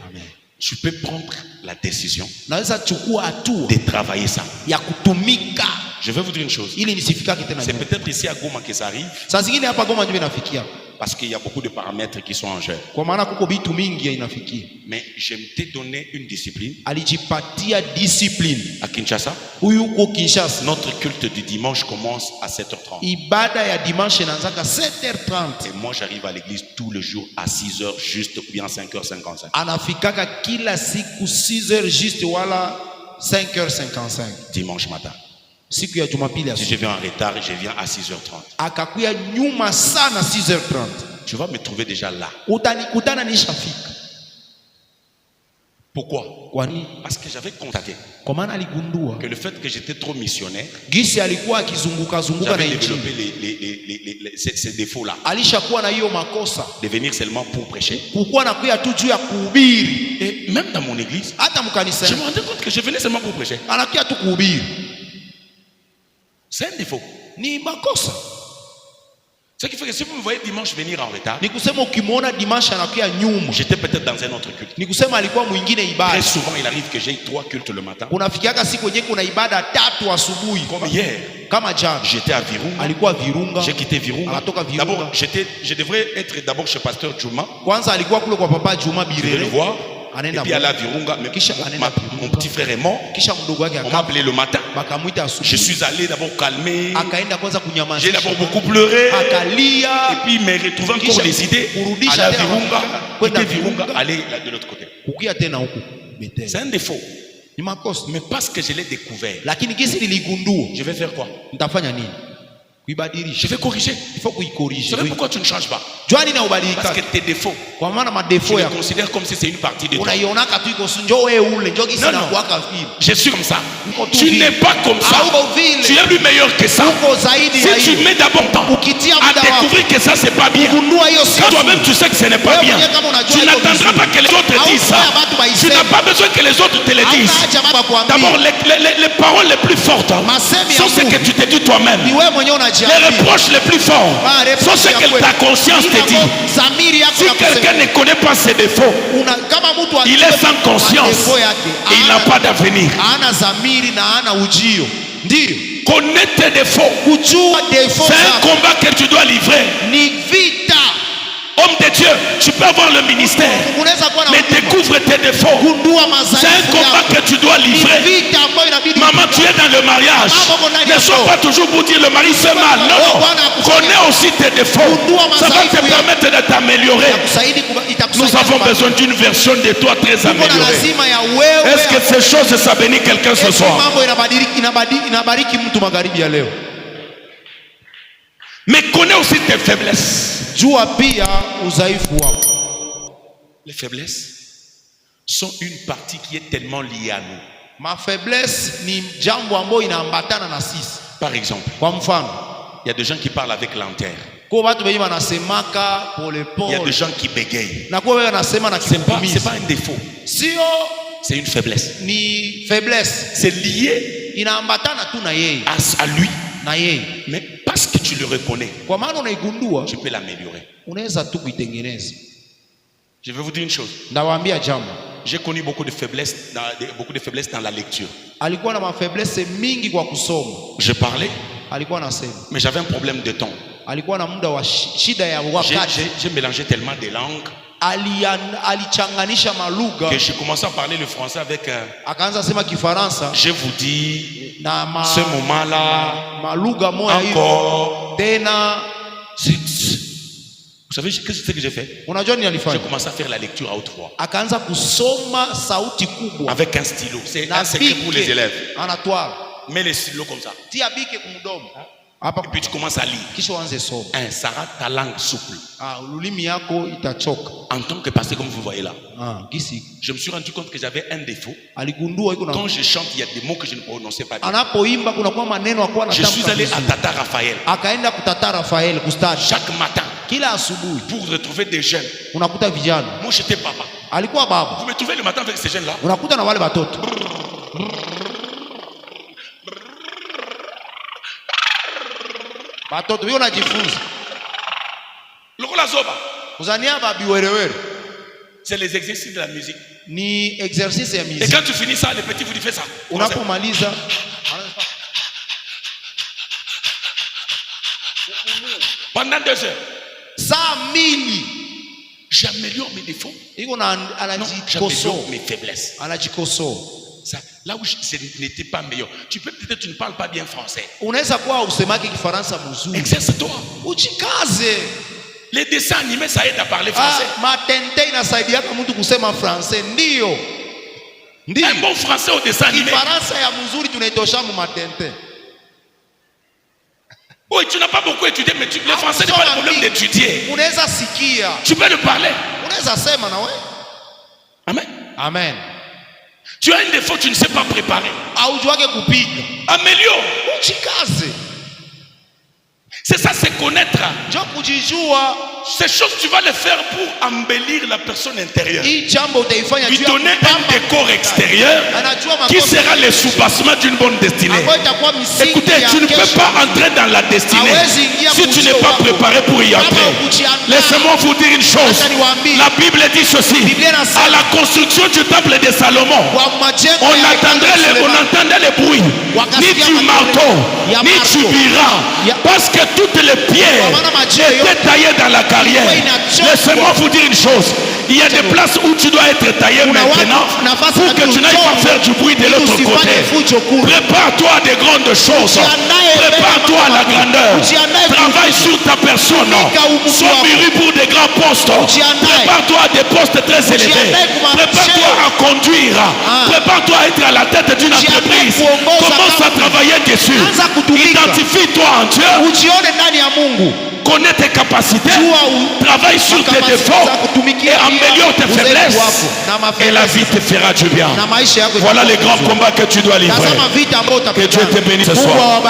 Amen. Tu peux prendre la décision Naweza chukua hatua de travailler ça. ya kutumika Je vais vous dire une chose. ili nisifikake tena C'est nyuma. peut-être ici à Goma que ça arrive Saa zingine hapa Goma ndio inafikia. parce qu'il y a beaucoup de paramètres qui sont en jeu. Kwa maana kuko vitu mingi ya inafikia. Mais je t'ai donné une discipline. Alijipatia discipline. À Kinshasa, Huyu uko Kinshasa. notre culte du dimanche commence à 7h30. Ibada ya dimanche inaanzaka 7h30. Et moi, j'arrive à l'église tous les jours à 6h juste ou bien 5h55. Anafikaka kila siku 6h juste wala 5h55 Dimanche matin. Siku ya Jumapili Si asubuhi. je viens en retard, je viens à 6h30. Akakuya nyuma sana 6h30. Tu vas me trouver déjà là. Utanikutana nishafika. Pourquoi? Kwa nini? Parce que j'avais constaté Kwa maana aligundua que le fait que j'étais trop missionnaire, gisi alikuwa akizunguka zunguka na j'avais injili. développé ces défauts-là. Alishakuwa na hiyo makosa. De venir seulement pour prêcher. Kukuwa na kuya tu juu ya kuhubiri. Et même dans mon église, Hata mkanisa je me rendais compte que je venais seulement pour prêcher. anakuya tu kuhubiri. C'est un défaut. Ni makosa. Ce qui fait que si vous me voyez dimanche venir en retard, Ni kusema ukimwona Dimasha anakuya nyuma. j'étais peut-être dans un autre culte. Ni kusema alikuwa mwingine Très ibada. souvent, il arrive que j'ai 3 cultes le matin. Kunafikiaka siku yenyewe kuna ibada 3 asubuhi. Comme hier, Kama jana j'étais à Virunga. alikuwa Virunga. J'ai quitté Virunga. Anatoka Virunga. D'abord, je devrais être d'abord chez Pasteur Juma. Kwanza alikuwa kule kwa papa Juma Je vais le Birere. voir. Et Anaenda puis à la Virunga, mais Kisha anaenda mon petit frère est mort. kisha mdogo wake On m'a akafa. appelé le matin. Bakamwita Je asubuhi. suis allé d'abord calmer. Akaenda kwanza J'ai kunyamazisha. d'abord beaucoup pleuré. Et Akalia. puis me retrouvé encore Kisha les idées. kurudisha À la tena Virunga, kwenda quitter Virunga, Virunga. aller là de l'autre côté. Kukia tena huku C'est Bethel. un défaut. Ni makosa. Mais parce que je l'ai découvert, Lakini kisi niligundua je vais faire quoi? nitafanya nini? Je Kuibadilisha. vais corriger. Il faut Tu kuikorije. sais pourquoi tu ne changes pas? Jwani na Parce ubadilika. que tes défauts, Kwa maana tu madefo les ya considères comme si c'est une partie de toi. unaionaka tu iko njoo wewe ule njoo kisi Non, na non. kuaka vile. Je suis comme ça. Uko tu Tu vile. n'es pas comme ça. Hauko vile. Tu es plus meilleur que ça. Uko zaidi ya Si tu hiyo. mets d'abord temps Ukitia à muda wako découvrir que ça c'est pas bien, kugundua hiyo quand siku. toi-même tu sais que ce n'est pas Wewe bien, mwenyewe kama unajua tu iko n'attendras vizuri. pas que les autres te disent ça. Haukuwa watu Tu waiseme. n'as pas besoin que les autres te le disent. Hauna haja baba kuambia. D'abord, les paroles les plus fortes Masemi ya sont ce Mungu. que tu te dis toi-même. Ni wewe mwenyewe Les unajiambia. reproches les plus forts Ah, reproche sont ce ya que kweli. ta conscience te dit. Zamiri yako Si inakusema. quelqu'un ne connaît pas ses défauts, Kama mtu il est sans conscience madefo yake. et il n'a pas d'avenir. Hana zamiri na hana ujio. Ndio. Connaître tes défauts, Kujua defo c'est un zako combat que tu dois livrer. ni vita. Homme de Dieu, tu peux avoir le ministère, Unaweza kuwa na mais huduma. découvre tes défauts. Gundua C'est un madhaifu combat yako. que tu dois Ni livrer. vita ambayo inabidi Maman, tu es dans le mariage. Ne sois pas toujours pour dire le mari fait mal. Non, non. Connais aussi tes défauts. Ça va te permettre de t'améliorer. itakusaidia Nous avons besoin d'une version de toi très Kuna améliorée. lazima ya wewe. Est-ce que ces choses, ça bénit quelqu'un ce Eti soir? mambo inabariki mtu magharibi ya leo. Mais connais aussi tes faiblesses. Jua pia udhaifu wako. Les faiblesses sont une partie qui est tellement liée à nous. Ma faiblesse ni jambo ambayo inaambatana na sisi. Par exemple, Kwa mfano, il y a des gens qui parlent avec lenteur. kwa watu wengi wanasemaka pole Il y a pole. des gens qui bégayent. Na kwa wewe wanasema na C'est kigugumizi. pas un défaut, Sio c'est une faiblesse. ni faiblesse. C'est lié Inaambatana tu na yeye. à lui. Na yeye. Mais parce que tu le reconnais, Kwa maana unaigundua, tu peux l'améliorer. unaweza tu kuitengeneza. Je vais vous dire une chose. Ndawaambia jambo. J'ai connu beaucoup de faiblesses dans la lecture. Alikuwa na mafaiblesse mingi kwa kusoma. Je parlais, Alikuwa anasema. mais j'avais un problème de temps. Alikuwa na muda wa shida ya wakati. J'ai mélangé tellement de langues Alichanganisha malugha. que j'ai commencé à parler le français avec, Akaanza sema Kifaransa je vous dis, na ce moment-là, malugha moja hiyo encore. tena. Vous savez ce que j'ai fait? Unajua nini J'ai alifanya? commencé à faire la lecture à haute voix. Akaanza kusoma sauti kubwa Avec un stylo. C'est na un secret pour les élèves. anatwala Mets les stylos comme ça. tia bike kumdomo Et hapa, puis tu commences à lire. kisha uanze soma. Ça rend ta langue souple. Ulimi yako itachoka. En tant que pasteur, comme vous voyez là, Gisi je me suis rendu compte que j'avais un défaut. aligundua iko na Quand je chante, il y a des mots que je ne prononçais pas bien. anapoimba kuna kwa maneno akuwa na Je suis allé à Tata Raphaël akaenda kutata Rafael kustadi chaque matin kila asubuhi, pour retrouver des jeunes. unakuta vijana. Moi, j'étais papa. Alikuwa baba, Vous me trouvez le matin avec ces jeunes-là? unakuta na wale watoto watoto hiyo unajifunza Lokola Zoba. kuzania babiwerewere C'est les exercices de la musique. ni exercice ya Et muziki. quand tu finis ça, les petits vous dites fais ça. Unapomaliza Pendant 2 heures, saa mbili j'améliore mes défauts. iko na Non, anajikosoa, j'améliore mes faiblesses. anajikosoa. Ça, là où je n'étais pas meilleur. Tu peux peut-être tu ne parles pas bien français. Unaweza kuwa usemaki Kifaransa mzuri, Exerce-toi. uchikaze. Les dessins animés, ça aide à parler français. Matente inasaidiaka mtu kusema français. Ndio, ndio Un bon français au dessin animé. Kifaransa ya mzuri tunaitosha mu matente. Oui, tu n'as pas beaucoup étudié, mais le français n'est pas le problème d'étudier. Unaweza sikia. Tu peux le parler. Unaweza sema na wewe. Amen. Amen. Tu as un défaut, tu ne sais pas préparer. Haujuake kupiga. Améliore. Uchikaze. C'est ça, c'est connaître. Ndio kujijua. Ces choses, tu vas les faire pour embellir la personne intérieure. Hii jambo utaifanya Lui donner un décor extérieur qui sera le soubassement d'une bonne destinée. Écoutez, tu ne peux pas entrer dans la destinée si tu n'es pas préparé pour y entrer. Laissez-moi vous dire une chose. La Bible dit ceci. À la construction du temple de Salomon, on entendait les bruits, ni du marteau, ni du biran, parce que toutes les pierres étaient taillées dans la carrière. Laissez-moi vous dire une chose. Il y a des places où tu dois être taillé maintenant pour que tu n'ailles pas faire du bruit de l'autre côté. Prépare-toi à des grandes choses. Prépare-toi à la grandeur. Travaille sur ta personne. Sois mûri pour des grands postes. Prépare-toi à des postes très élevés. Prépare-toi à conduire. Prépare-toi à être à la tête d'une entreprise. Commence à travailler dessus. Identifie-toi en Dieu. Connais tes capacités, travaille sur tes défauts et améliore tes faiblesses, et la vie te fera du bien. Voilà les grands combats que tu dois livrer. Que Dieu te bénisse ce soir.